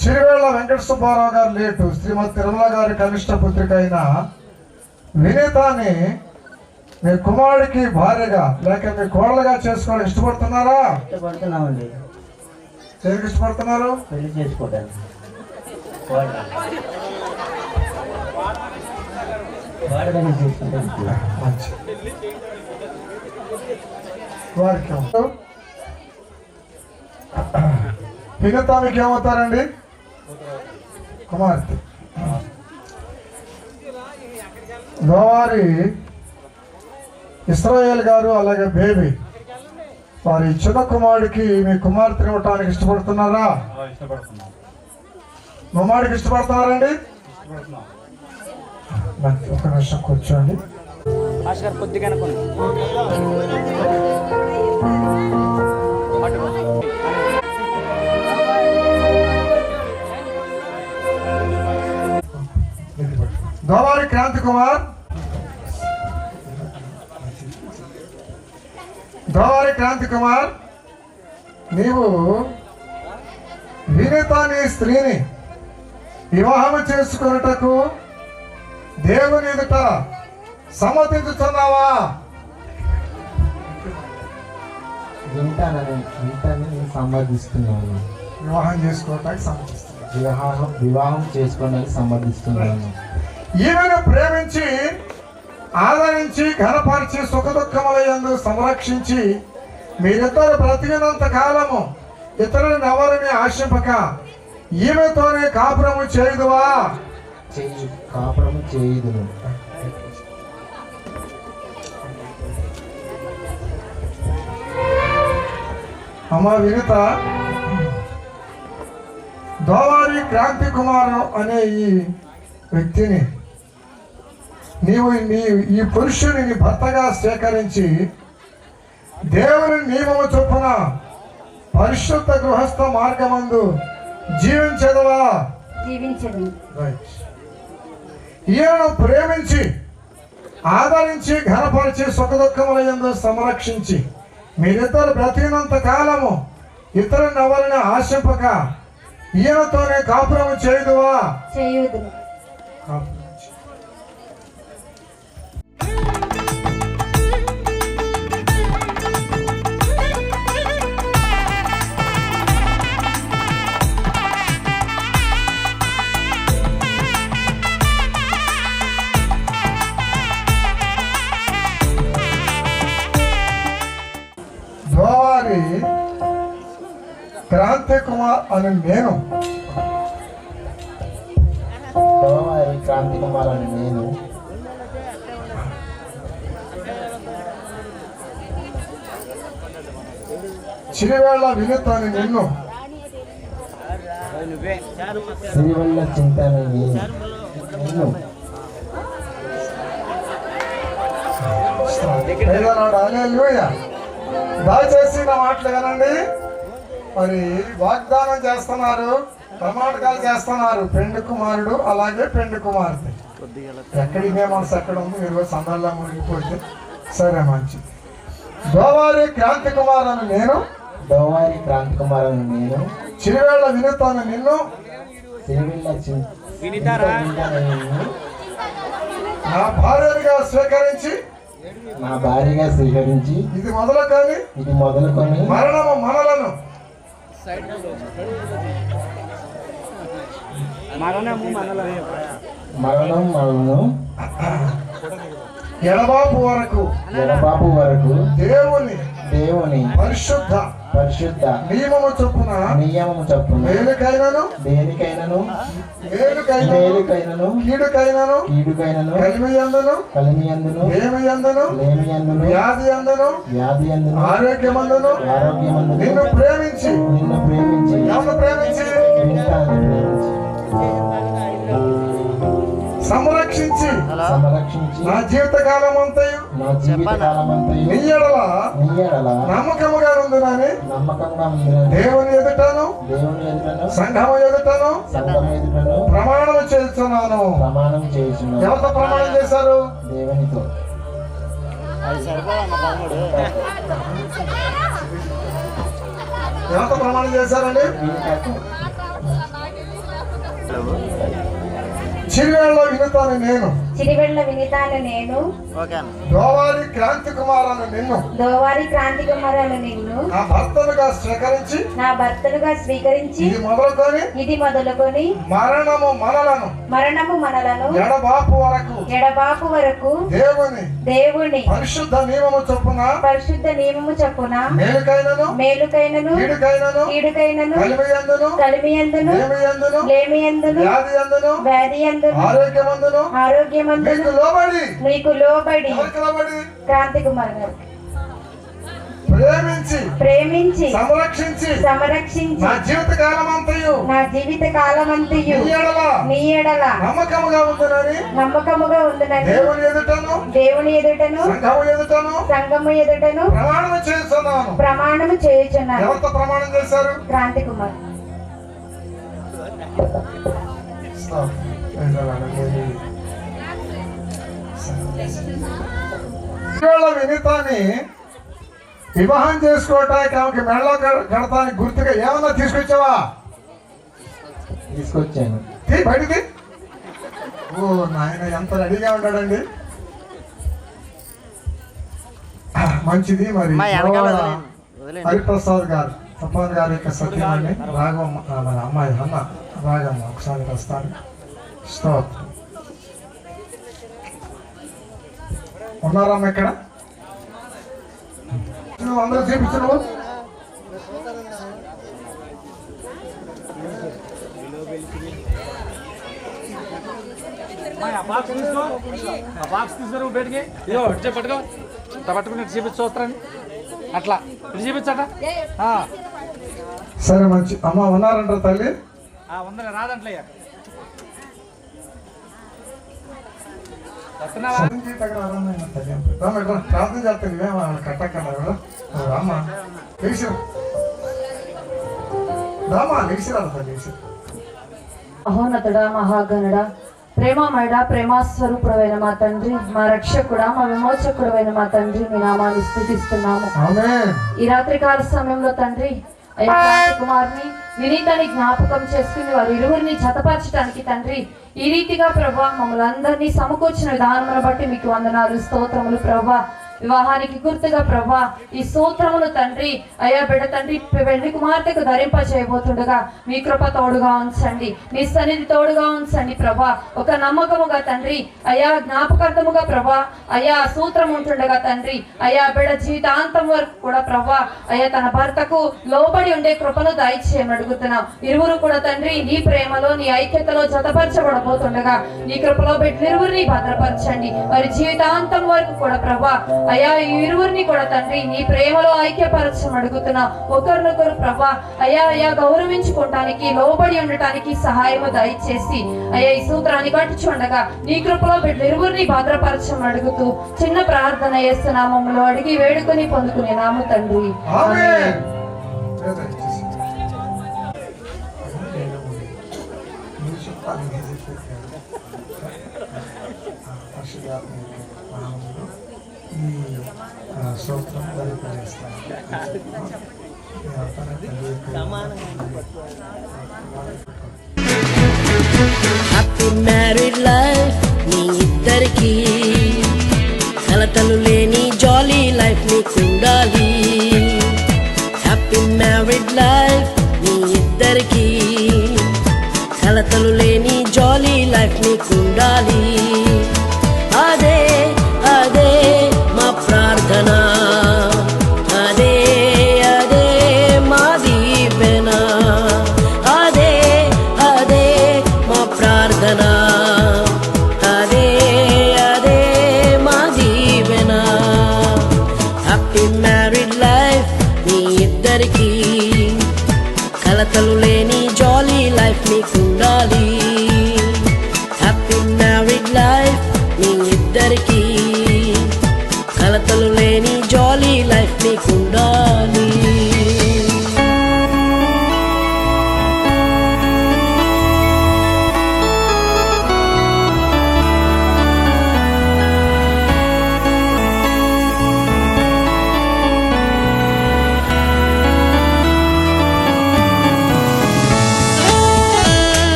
చిరువేళ్ల వెంకట సుబ్బారావు గారు లేటు శ్రీమతి తిరుమల గారి కనిష్ట పుత్రిక అయిన వినీతాన్ని మీ కుమారుడికి భార్యగా లేక మీ కోడలుగా చేసుకోవడం ఇష్టపడుతున్నారా? ఇష్టపడుతున్నామండి. ఎందుకు ఇష్టపడుతున్నారు? పెళ్లి చేసుకోవడానికి. మంచి వారికి వినీత మీకు ఏమవుతారండి? కుమార్తె. గోవారి ఇస్రాయేల్ గారు అలాగే బేబీ వారి చిన్న కుమారుడికి మీ కుమార్తెని ఇవ్వటానికి ఇష్టపడుతున్నారా? కుమారుడికి ఇష్టపడుతున్నారండి? ఒక నిమిషం కూర్చోండి. గోవారి క్రాంతి కుమార్, గోవారి క్రాంతి కుమార్, నీవు వినీత నీ స్త్రీని వివాహం చేసుకున్నటకు దేవుని ఎదుట సమ్మతించుతున్నావా? వింటానని సమ్మతిస్తున్నాను. వివాహం చేసుకోవటానికి సమ్మతిస్తున్నాను. వివాహం చేసుకోవడానికి సమ్మతిస్తున్నాను. ఈమెను ప్రేమించి ఆదరించి ఘనపరిచి సుఖదుఖములందు సంరక్షించి మీరిద్దరు బ్రతికినంత కాలము ఇతరులను ఎవరిని ఆశింపక ఈమెతోనే కాపురము చేయుదువా? కాపురము చేయుదును. అమ్మ వినీత, దోవారి క్రాంతి కుమారు అనే ఈ వ్యక్తిని నీవు ఈ పురుషుని నీ భర్తగా స్వీకరించి దేవుని నియమము చొప్పున పరిశుద్ధ గృహస్థ మార్గమందు జీవించదవా? ఈయనను ప్రేమించి ఆదరించి ఘనపరిచి సుఖదుఖములందు సంరక్షించి మీరిద్దరు బ్రతికినంత కాలము ఇతరులను ఎవరిని ఆశింపక ఈయనతోనే కాపురము చేయుదువా? చేయుదును. దోవారి క్రాంతి కుమార్ అని నేను, దోవారి క్రాంతి కుమార్ అని నేను చిరివేళ్ల వినీత అని నిన్ను సిరివల్ల చింతని నేను దయచేసి నా మాటలు వినండి. మరి వాగ్దానం చేస్తున్నారు, ప్రమాణకాలు చేస్తున్నారు పెండు కుమారుడు అలాగే పెండు కుమార్తె. ఎక్కడికి మనసు ఎక్కడ ఉంది, మీరు సందర్లో మునిగిపోతే సరే మంచిది. దోవారి క్రాంతి కుమార్ అని నేను, దోవారి క్రాంతి కుమార్ అని నేను చిరివేళ్ల వినీత అని నిన్ను నా భార్యగా స్వీకరించి ఇది మొదలుకొని మరణము మనలను ఎడబాపు వరకు దేవుని పరిశుద్ధ నియమము చొప్పున దేనికైనను కీడుకైనను కలిమియందును వ్యాధి అందును ఆరోగ్యమందును నిన్ను ప్రేమించి సంరక్షించి నా జీవితకాలం అంతయు నీ ఎడల నమ్మకముగా ఉందని దేవుని ఎదుటను సంఘము ఎదుటను ప్రమాణం చేస్తున్నాను. ఎవరితో ప్రమాణం చేశారు? ఎంత ప్రమాణం చేశారండి? చిరువేళ్ళలో వినుతాను నేను, చిరివెళ్ళ వినితాను నేను, దోవారి క్రాంతి కుమారాన్ని నిన్ను, దోవారి క్రాంతి కుమారాలు నిన్ను నా భర్తలుగా స్వీకరించి, నా భర్తలుగా స్వీకరించి, ఇది మొదలుకొని మరణము మనలను ఎడబాపు వరకు దేవుని పరిశుద్ధ నియమము చొప్పున మేలుకైనను కీడుకైనను కలిమియందును లేమియందును వ్యాధియందును ఆరోగ్యమందును మీకు లోబడి క్రాంతి కుమార్ గారు ప్రేమించి సంరక్షించి నా జీవిత కాలమంతయు నీ ఎడల నమ్మకముగా ఉండునని దేవుని ఎదుటను సంఘము ఎదుటను ప్రమాణము చేయుచున్నాను. ప్రమాణం చేశారు? క్రాంతి కుమార్. వినితాన్ని వివాహం చేసుకోవటానికి ఆమెకి మెడలో కడతానికి గుర్తుగా ఏమన్నా తీసుకొచ్చావా? తీసుకొచ్చాను. బయటికి. ఓ నాయన ఎంత రెడీగా ఉంటాడండి. మంచిది. మరి హరిప్రసాద్ గారు, తప్పన్ గారి యొక్క సత్యమాన్ని రాఘవమ్మ, మన అమ్మాయి అన్న రాగమ్మ ఒకసారి వస్తాను. స్తోత్రం. ఉన్నారమ్మ ఇక్కడ? నువ్వు అందరూ చూపించు. పట్టుకుని చూపిస్తారని అట్లా చూపించట. సరే మంచి. అమ్మ ఉన్నారంటారు తల్లి? ఉందని రాదంట్లయ్యా. ప్రార్థన చేస్తాను. కట్టక్కడా రామా లేచి రామా లేచిరా లేచి. మహోన్నతుడా, మహాగణుడా, ప్రేమమయుడ, ప్రేమాస్వరూపుడైన మా తండ్రి, మా రక్షకుడా, మా విమోచకుడైన మా తండ్రి, మీ నామాన్ని స్తుతిస్తున్నాము. ఈ రాత్రికాల సమయంలో తండ్రి క్రాంతి కుమార్ని వినీతని జ్ఞాపకం చేసుకుని వారి ఇరువురిని జతపరచడానికి తండ్రి ఈ రీతిగా ప్రభా మమ్మల్ని అందరినీ సమకూర్చిన విధానమును బట్టి మీకు వందనాలు, స్తోత్రములు ప్రభా. వివాహానికి గుర్తుగా ప్రభా ఈ స్తోత్రములు తండ్రి అయ్యా బిడ్డ తండ్రి వెండి కుమార్తెకు ధరింప చేయబోతుండగా మీ కృప తోడుగా ఉంచండి, మీ సన్నిధి తోడుగా ఉంచండి ప్రభా. ఒక నమ్మకముగా తండ్రి అయ్యా జ్ఞాపకార్థముగా ప్రభా అయ్యా సూత్రం ఉంటుండగా తండ్రి అయ్యా బిడ్డ జీవితాంతం వరకు కూడా ప్రభా అయ్యా తన భర్తకు లోబడి ఉండే కృపను దయచేయమని అడుగుతున్నాం. ఇరువురు కూడా తండ్రి నీ ప్రేమలో నీ ఐక్యతలో జతపరచబడబోతుండగా నీ కృపలో బిడ్డ ఇరువురిని భద్రపరచండి. వారి జీవితాంతం వరకు కూడా ప్రభా అయ్యా ఈ ఇరువురిని కూడా తండ్రి నీ ప్రేమలో ఐక్యపరచం అడుగుతున్నా. ఒకరినొకరు ప్రభా అయ్యా అయ్యా గౌరవించుకోవటానికి లోబడి ఉండటానికి సహాయము దయచేసి అయ్యా ఈ సూత్రాన్ని కట్టుచుండగా నీ కృపలో బిడ్డ ఇరువురిని భద్రపరచం అడుగుతూ చిన్న ప్రార్థన చేస్తున్నామములో అడిగి వేడుకొని పొందుకునే నాము తండ్రి. హ్యాపీ మ్యారీడ్ లైఫ్ మీ ఇద్దరికి, కలతలు లేని జాలీ లైఫ్ మీకు ఉండాలి. హ్యాపీ మ్యారీడ్ లైఫ్ మీ ఇద్దరికి, కలతలు లేని జాలీ లైఫ్ మీకు ఉండాలి. అదే అదే మా ప్రార్థన, అదే అదే మా దీవెన, అదే అదే మా ప్రార్థన, అదే అదే మా దీవెన. హ్యాపీ మ్యారీడ్ లైఫ్ మీ ఇద్దరికి, కలతలు లేని జాలీ లైఫ్ మీకు ఉండాలి. హ్యాపీ మ్యారీడ్ లైఫ్ మీ ఇద్దరికి, కలతలు లేని జాలీ లైఫ్ మీకు ఉండాలి.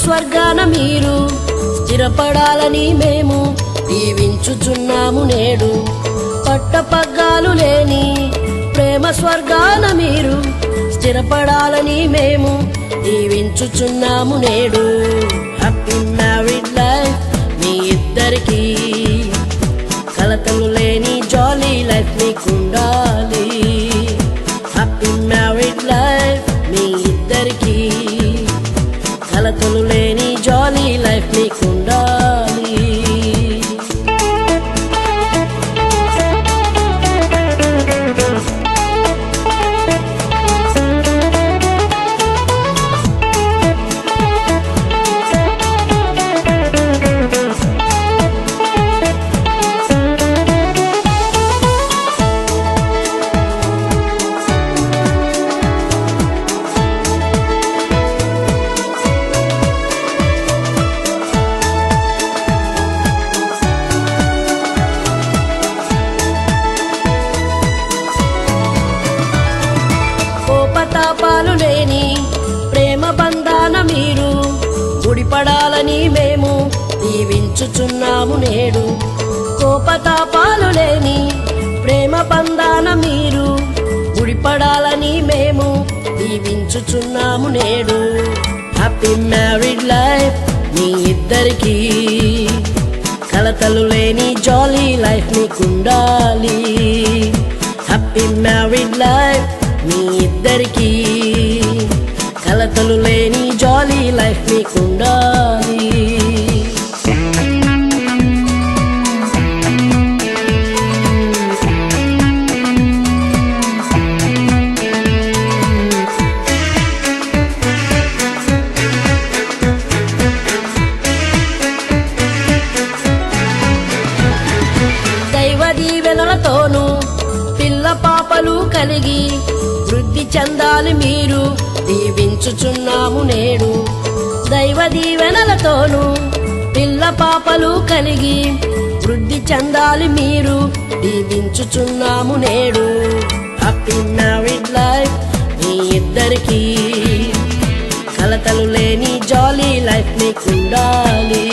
స్వర్గాన మీరు స్థిరపడాలని మేము దీవించుచున్నాము నేడు. పట్టపగ్గాలు లేని ప్రేమ స్వర్గాన మీరు స్థిరపడాలని మేము దీవించుచున్నాము నేడు. హ్యాపీ మ్యారీడ్ లైఫ్ మీ ఇద్దరికి, కలతలు లేని జాలీ లైఫ్ మీకుండాలి. హ్యాపీ మ్యారీడ్ లైఫ్ మీ ఇద్దరికి, కలతలు లేని జాలీ లైఫ్ మీకుండాలి. కోపతాపాలు లేని ప్రేమ బంధాన మీరు ముడిపడాలని మేము దీవించుచున్నాము నేడు. కోపతాపాలు లేని ప్రేమ బంధాన మీరు ముడిపడాలని మేము దీవించుచున్నాము నేడు. హ్యాపీ మ్యారీడ్ లైఫ్ మీ ఇద్దరికి, కలతలు లేని జాలీ లైఫ్ మీకుండాలి. హ్యాపీ మ్యారీడ్ లైఫ్ మీ ఇద్దరికి, కలతలు లేని జాలీ లైఫ్ మీకుండాలి. దైవ దీవెనలతోనూ పిల్ల పాపలు కలిగి వృద్ధి చెందాలి మీరు దీవించుచున్నాము నేడు. దైవ దీవెనలతోనూ పిల్ల పాపలు కలిగి వృద్ధి చెందాలి మీరు దీవించుచున్నాము నేడు. హ్యాపీ మ్యారీడ్ లైఫ్ మీ ఇద్దరికి, కలతలు లేని జాలీ లైఫ్ మీకుండాలి.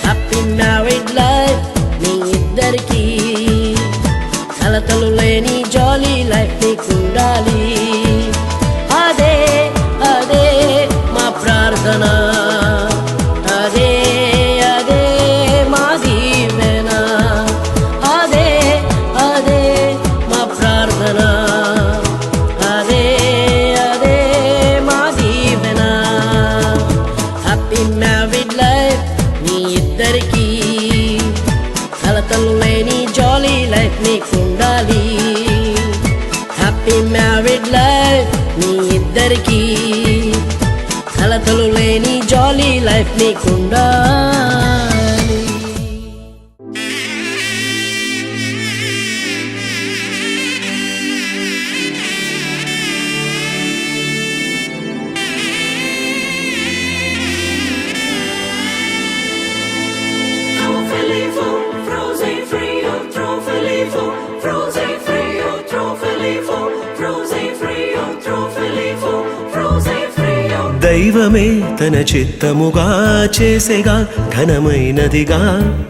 హ్యాపీ మ్యారీడ్ లైఫ్ మీ ఇద్దరికి, కలతలు లేని జాలీ లైఫ్ మీకుండాలి. అదే అదే మా ప్రార్థన, అదే అదే మా దీవెన, అదే అదే మా ప్రార్థన, అదే అదే మా దీవెన. హ్యాపీ మ్యారీడ్ లైఫ్ మీ ఇద్దరికి, కలతలు లేని జాలీ లైఫ్ మీకుండాలి. హ్యాపీ మ్యారీడ్ లైఫ్ మీ ఇద్దరికి, కలతలు లేని జాలీ లైఫ్ మీకుండాలి. దైవమే తన చిత్తముగా చేసేగా ఘనమైనదిగా,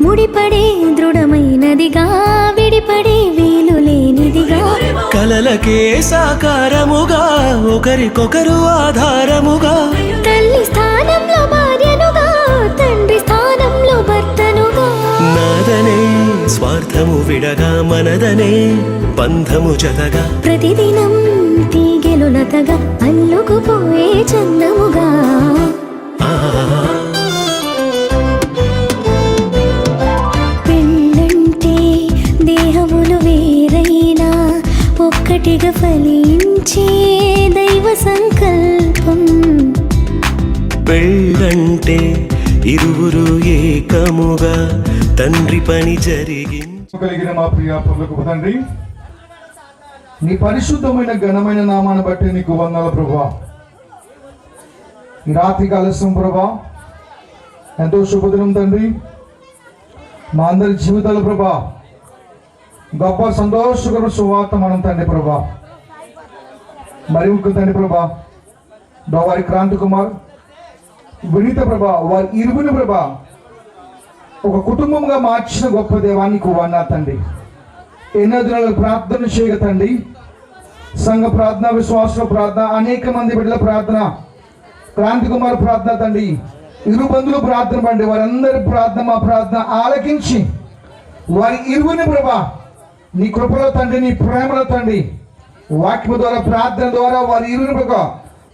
ముడిపడే దృఢమైనదిగా, విడిపడే వీలు లేనిదిగా, కలలకే సాకారముగా, ఒకరికొకరు ఆధారముగా, తల్లి స్థానంలో భార్యనుగా, తండ్రి స్థానంలో భర్తనుగా, నాదనే స్వార్థము విడగా, మనదనే బంధము జతగా, ప్రతిదినం తీగెలు లతగా, అల్లుకుపోయే చందముగా. పెళ్ళంటే దేహములు వేరైనా ఒక్కటిగా ఫలించే దైవ సంకల్పం. పెళ్ళంటే ఇరువురు ఏకముగా తండ్రి పని జరిగించగలిగిన మా ప్రియ పరలోకపు తండ్రి, నీ పరిశుద్ధమైన ఘనమైన నామాన్ని బట్టి నీకు వందనాలు ప్రభువా. ఈ రాత్రి కాలస్యం ప్రభువా ఎంతో శుభదినం తండ్రి. మా అందరి జీవితాలు ప్రభా గొప్ప సంతోషకర సువార్త మనం తండ్రి ప్రభా. మరి ముఖ్య తండ్రి ప్రభా డోవారి క్రాంతి కుమార్ వినీత ప్రభా, వారి ఇరువుని ప్రభా ఒక కుటుంబంగా మార్చిన గొప్ప దేవానికి వన్నా తండ్రి. ఎన్నో దినాలు ప్రార్థన చేయగ తండ్రి, సంఘ ప్రార్థన, విశ్వాస ప్రార్థన, అనేక మంది బిడ్డల ప్రార్థన, క్రాంతి కుమార్ ప్రార్థన తండ్రి, ఇరు బంధువులు ప్రార్థన పండి వారందరి ప్రార్థన, మా ప్రార్థన ఆలకించి వారి ఇరువుని ప్రభా నీ కృపలో తండ్రి, నీ ప్రేమలో తండ్రి, వాక్యము ద్వారా ప్రార్థన ద్వారా వారి ఇరువుని ప్రభా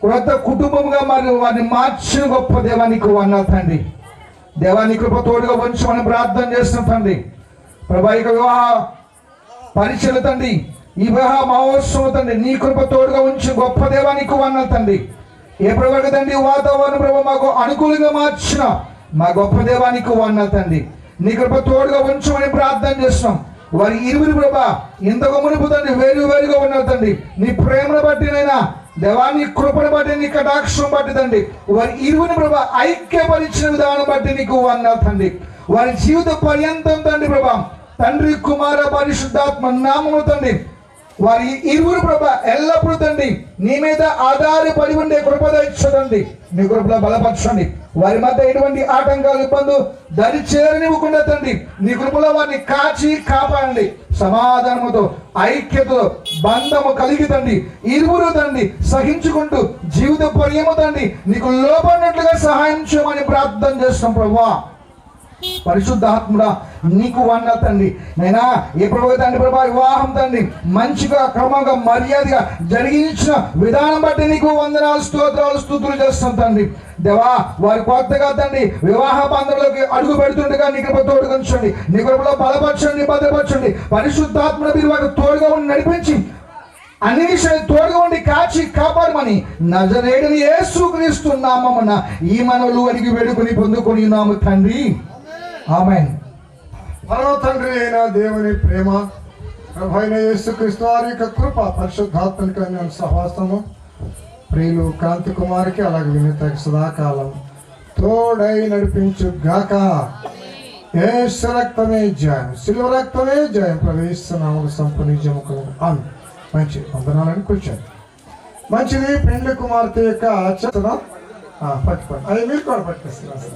క్రొత్త కుటుంబంగా మరి వారిని మార్చిన గొప్ప దేవానికి వన్నా తండ్రి. దేవాని కృప తోడుగా ఉంచమని ప్రార్థన చేస్తున్న తండ్రి. ప్రభా ఇక వివాహ పరిచయలు తండ్రి, ఈ వివాహ మహోత్సవం తండ్రి, నీ కృప తోడుగా ఉంచి గొప్ప దేవానికి వన్నా తండ్రి. ఏ ప్రభావ తండ్రి వాతావరణం ప్రభావ మాకు అనుకూలంగా మార్చిన మా గొప్ప దేవానికి వన్నా తండ్రి. నీ కృప తోడుగా ఉంచమని ప్రార్థన చేస్తున్నాం. వారి ఇరువురు ప్రభా ఇంతకు మునుపు తండ్రి వేరుగా ఉన్నారు తండ్రి, నీ ప్రేమను బట్టినైనా దేవాన్ని కృపను బట్టి, నీ కటాక్షం బట్టి తండ్రి వారి ఇరువుని ప్రభా ఐక్యపరిచిన విధానం బట్టి నీకు వందనాలు తండ్రి. వారి జీవిత పర్యంతం తండ్రి ప్రభా తండ్రి కుమార పరిశుద్ధాత్మ నామము తండ్రి వారి ఇరువురు ప్రభా ఎల్లప్పుడూ తండ్రి నీ మీద ఆధారపడి ఉండే కృప దయచండి. నీ కృపలో బలపరచండి. వారి మధ్య ఎటువంటి ఆటంకాలు ఇబ్బందులు దరి చేరనివ్వకుండా తండ్రి నీ కృపలో వారిని కాచి కాపాడండి. సమాధానముతో ఐక్యతతో బంధము కలిగి తండ్రి ఇరువురు తండ్రి సహించుకుంటూ జీవిత పర్యము తండ్రి నీకు లోపడినట్లుగా సహాయం చేయమని ప్రార్థన చేస్తాం ప్రభువా. పరిశుద్ధాత్ముడా నీకు వంద తండ్రి. నైనా ఏ ప్రభు తండ్రి ప్రభా వివాహం తండ్రి మంచిగా క్రమంగా మర్యాదగా జరిగించిన విధానం బట్టి నీకు వందనాలు, స్తోత్రాలు, స్తుతులు చేస్తాం తండ్రి. దేవా వారి కొత్తగా తండ్రి వివాహ బంధంలోకి అడుగు పెడుతుండగా నీ కృప తోడుగా ఉంచండి. నీ కృపలో బలపరచండి, భద్రపరచండి. పరిశుద్ధాత్మ మీరు వారికి తోడుగా ఉండి నడిపించి అన్ని విషయాలు తోడుగా ఉండి కాచి కాపాడమని నజరేయుడైన యేసుక్రీస్తు నామమున ఈ మనవులు అడిగి వేడుకొని పొందుకొని నాము తండ్రి, ఆమేన్. పరమ తండ్రి అయిన దేవుని ప్రేమ, ప్రభు అయిన యేసుక్రీస్తు వారి యొక్క కృప, పరిశుద్ధాత్మక సహవాసము ప్రియులు క్రాంతి కుమార్కి అలాగే వినీతకి సదాకాలం తోడై నడిపించు గాక. యేసు రక్తమే జయం, శిలువ రక్తమే జయం. ప్రవేశిస్తున్నాము సంపూర్ణ అన్ మంచి వందనాలని కూర్చోండి. మంచిది. పెండ్లి కుమార్తె యొక్క చెత్తన పట్టుకోండి. అవి మీరు కూడా పట్టుకొస్తున్నారు.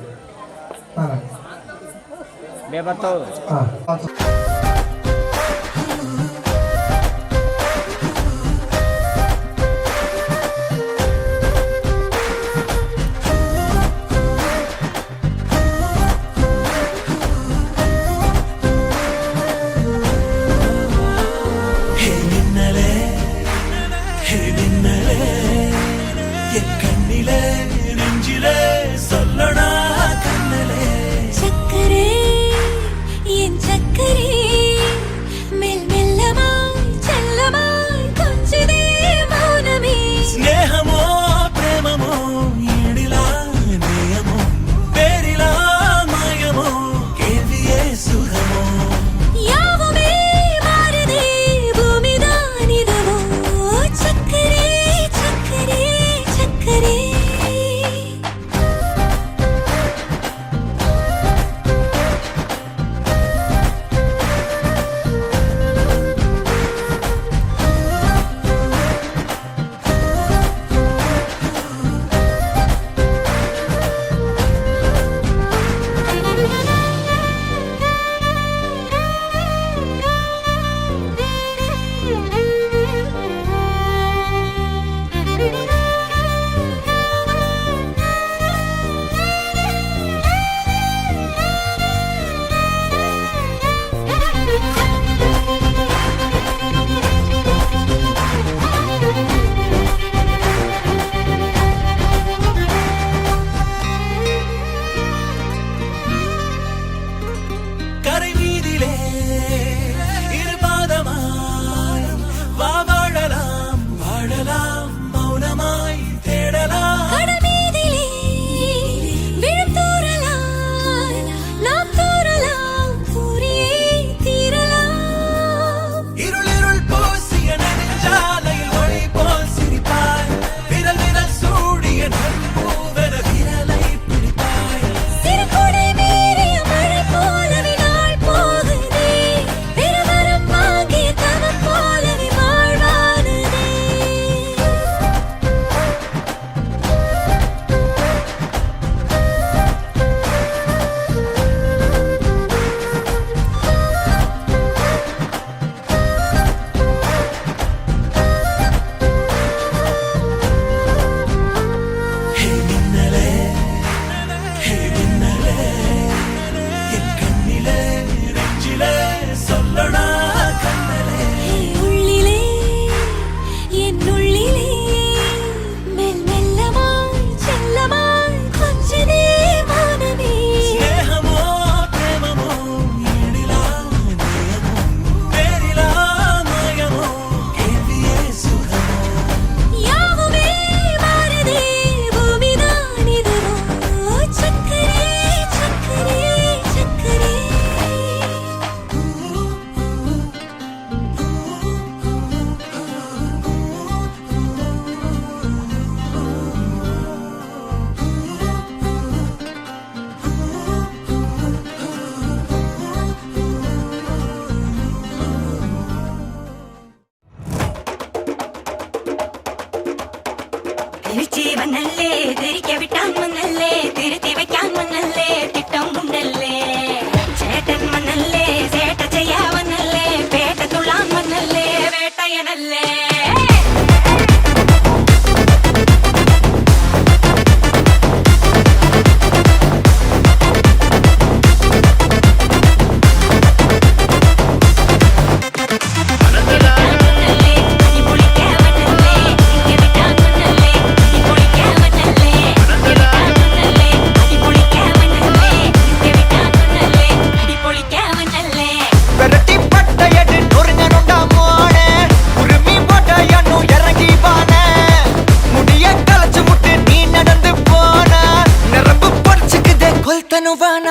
கண்ணிலே நெஞ்சிலே சொல்லடா கண்ணலே சக்கரே என் சக்கரே చినుకులను వాన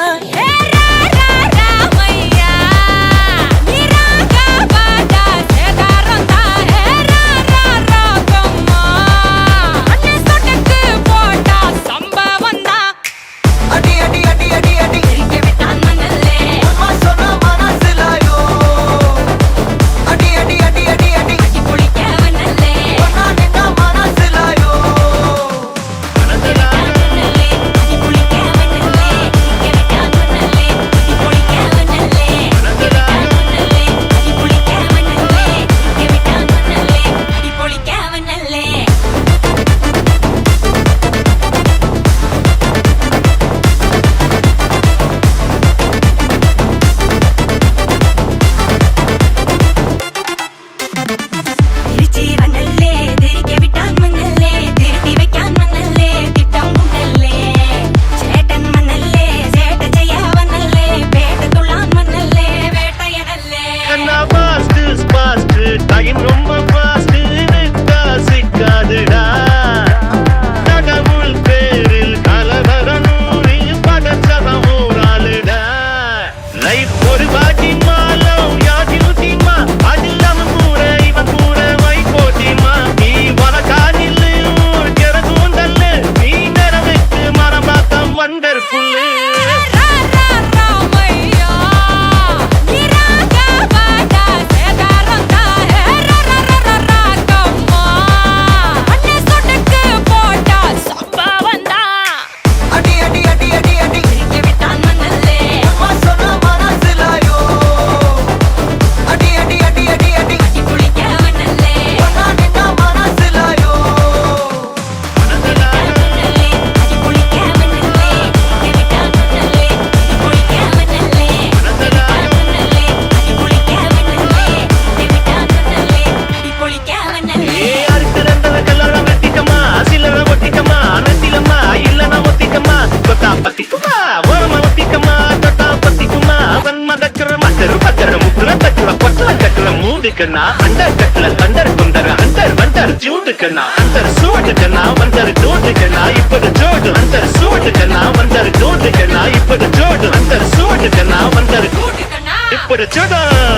अंडर कटल अंडर कुंदर अंडर वंडर जूट कना अंडर सूट कना वंडर डोट कना इपड़ जोड़ अंडर सूट कना वंडर डोट कना इपड़ जोड़ अंडर सूट कना वंडर डोट कना इपड़ जोड़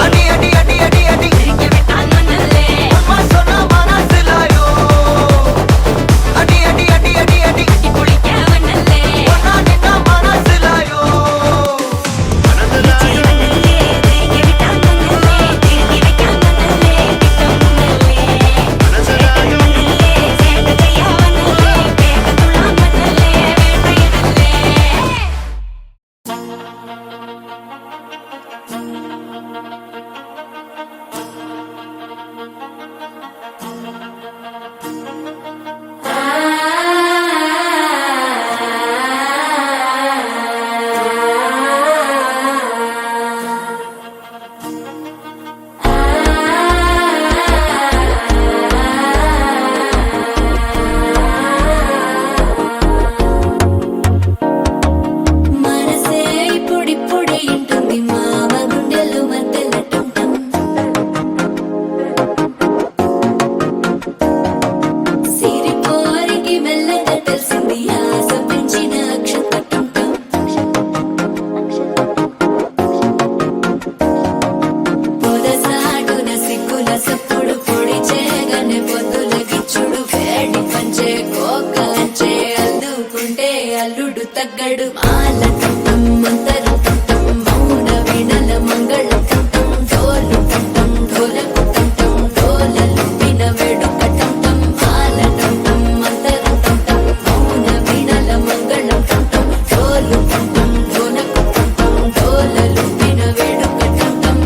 अडी अडी अडी अडी अडी के बिटान मनले अम्मा सोना माना सिलायो अडी अडी अडी अडी अडी कुड़ी के मनले वना निना माना सिलायो అల్లుడు తగ్గడు మాల కంఠం మంతరు కంఠం మౌన వీణల మంగళ కంఠం డోలు కంఠం ఢోలకు కంఠం డోలలు విన వేడుక కంఠం మాల కంఠం మంతరు కంఠం మౌన వీణల మంగళ కంఠం డోలు కంఠం ఢోలకు కంఠం డోలలు విన వేడుక కంఠం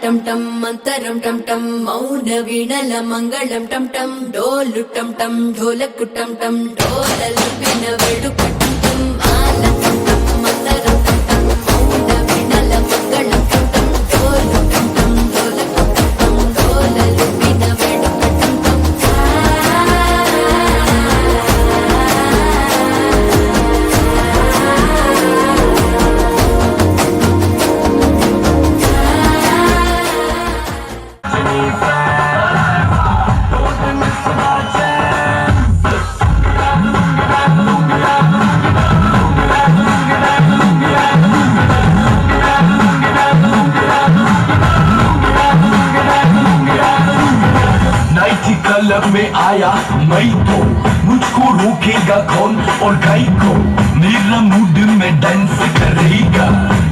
టం టం మంతరం టం టం మౌన వీణల మంగళం టం టం డోలు టం టం ఢోలకు టం టం డోలలు విన వేడుక టం టం ఆల టం టం మంతరం టం టం మౌన వీణల మంగళం టం టం డోలు టం టం ఢోలకు టం టం డోలలు విన వేడుక టం టం क्लब में आया मैं तो मुझको रोकेगा कौन और गाय को मेरा मूड में डांस करेगा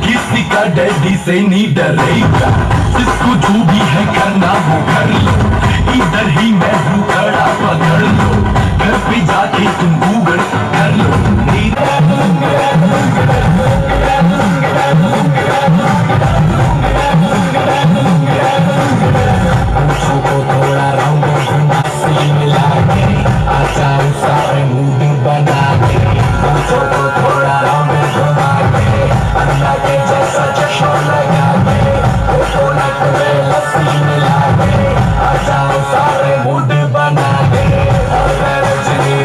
किसी का डैडी से नहीं डरेगा जिसको जो भी है करना वो कर लो इधर ही मैं हूँ खड़ा पकड़ लो घर पे जाके तुम गूगल कर लो थोड़ा राउंड घुमा मिला के आचा सारे मूड बना के मुझको थोड़ा राउंड घुमा के अन्ना के जैसा चश्मा लगा के थोड़ा थोड़े लस्सी मिला के आचा सारे मूड बना के रजनी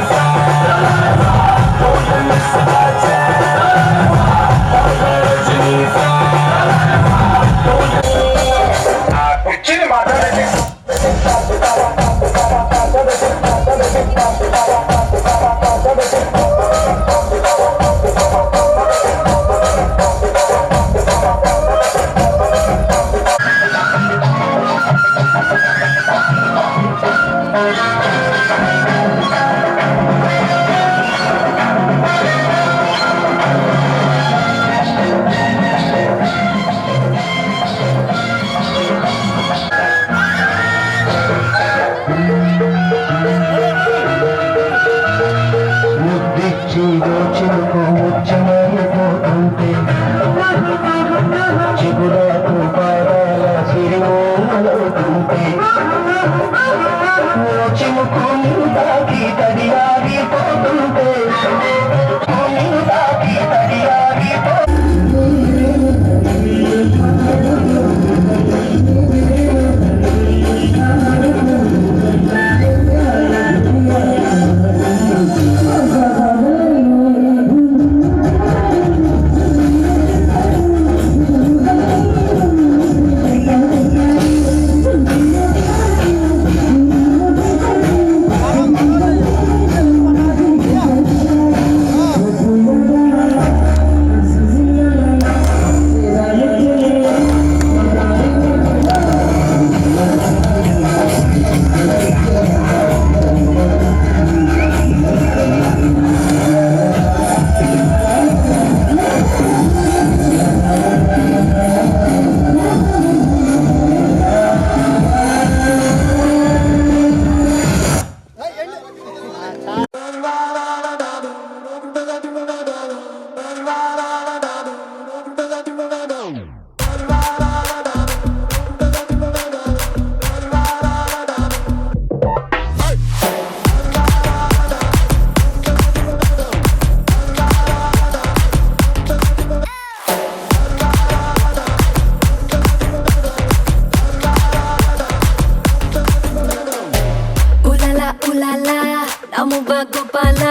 గోపాల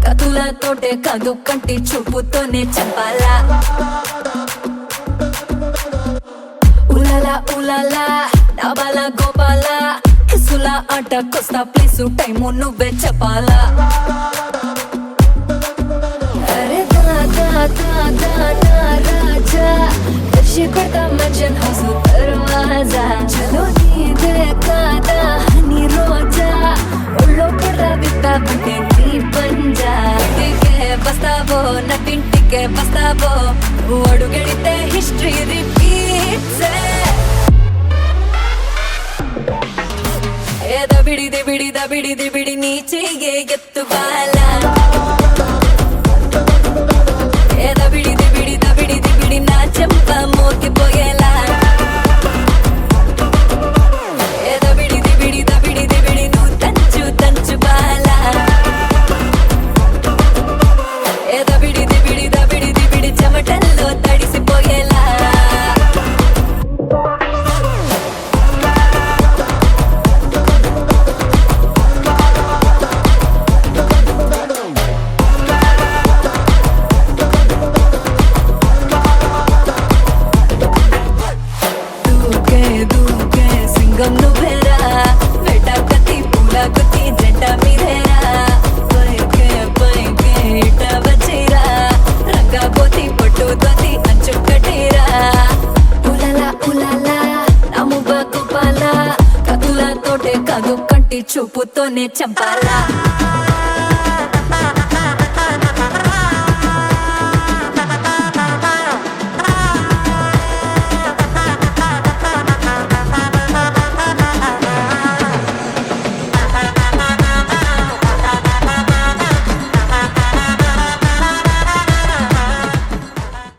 కతులతోటే కాదు కంటి చూపుతోనే చెప్పాలా ఉలలా ఉలలా డబల గోపాల కిసుల ఆట కొస్తా ప్లేసు టైము నువ్వే చెప్పాలా అరే దాదా దాదా రాజా దర్శి కొడతా మంచన్ హౌస్ దర్వాజా చలో నీదే కాదా హనీ రోజా ఒళ్ళో పడ్డా బిత్తా బిట్టే నీ పంజా ఇంటికే బస్తావో నటింటికే బస్తావో అడుగడితే హిస్టరీ రిపీట్స్ ఏ దబిడి బిడి నీ చెయ్యే ఎత్తు బాలా ఏ దబిడి నా చెంప మోగిపోయేలా చూపుతోనే చంపాలా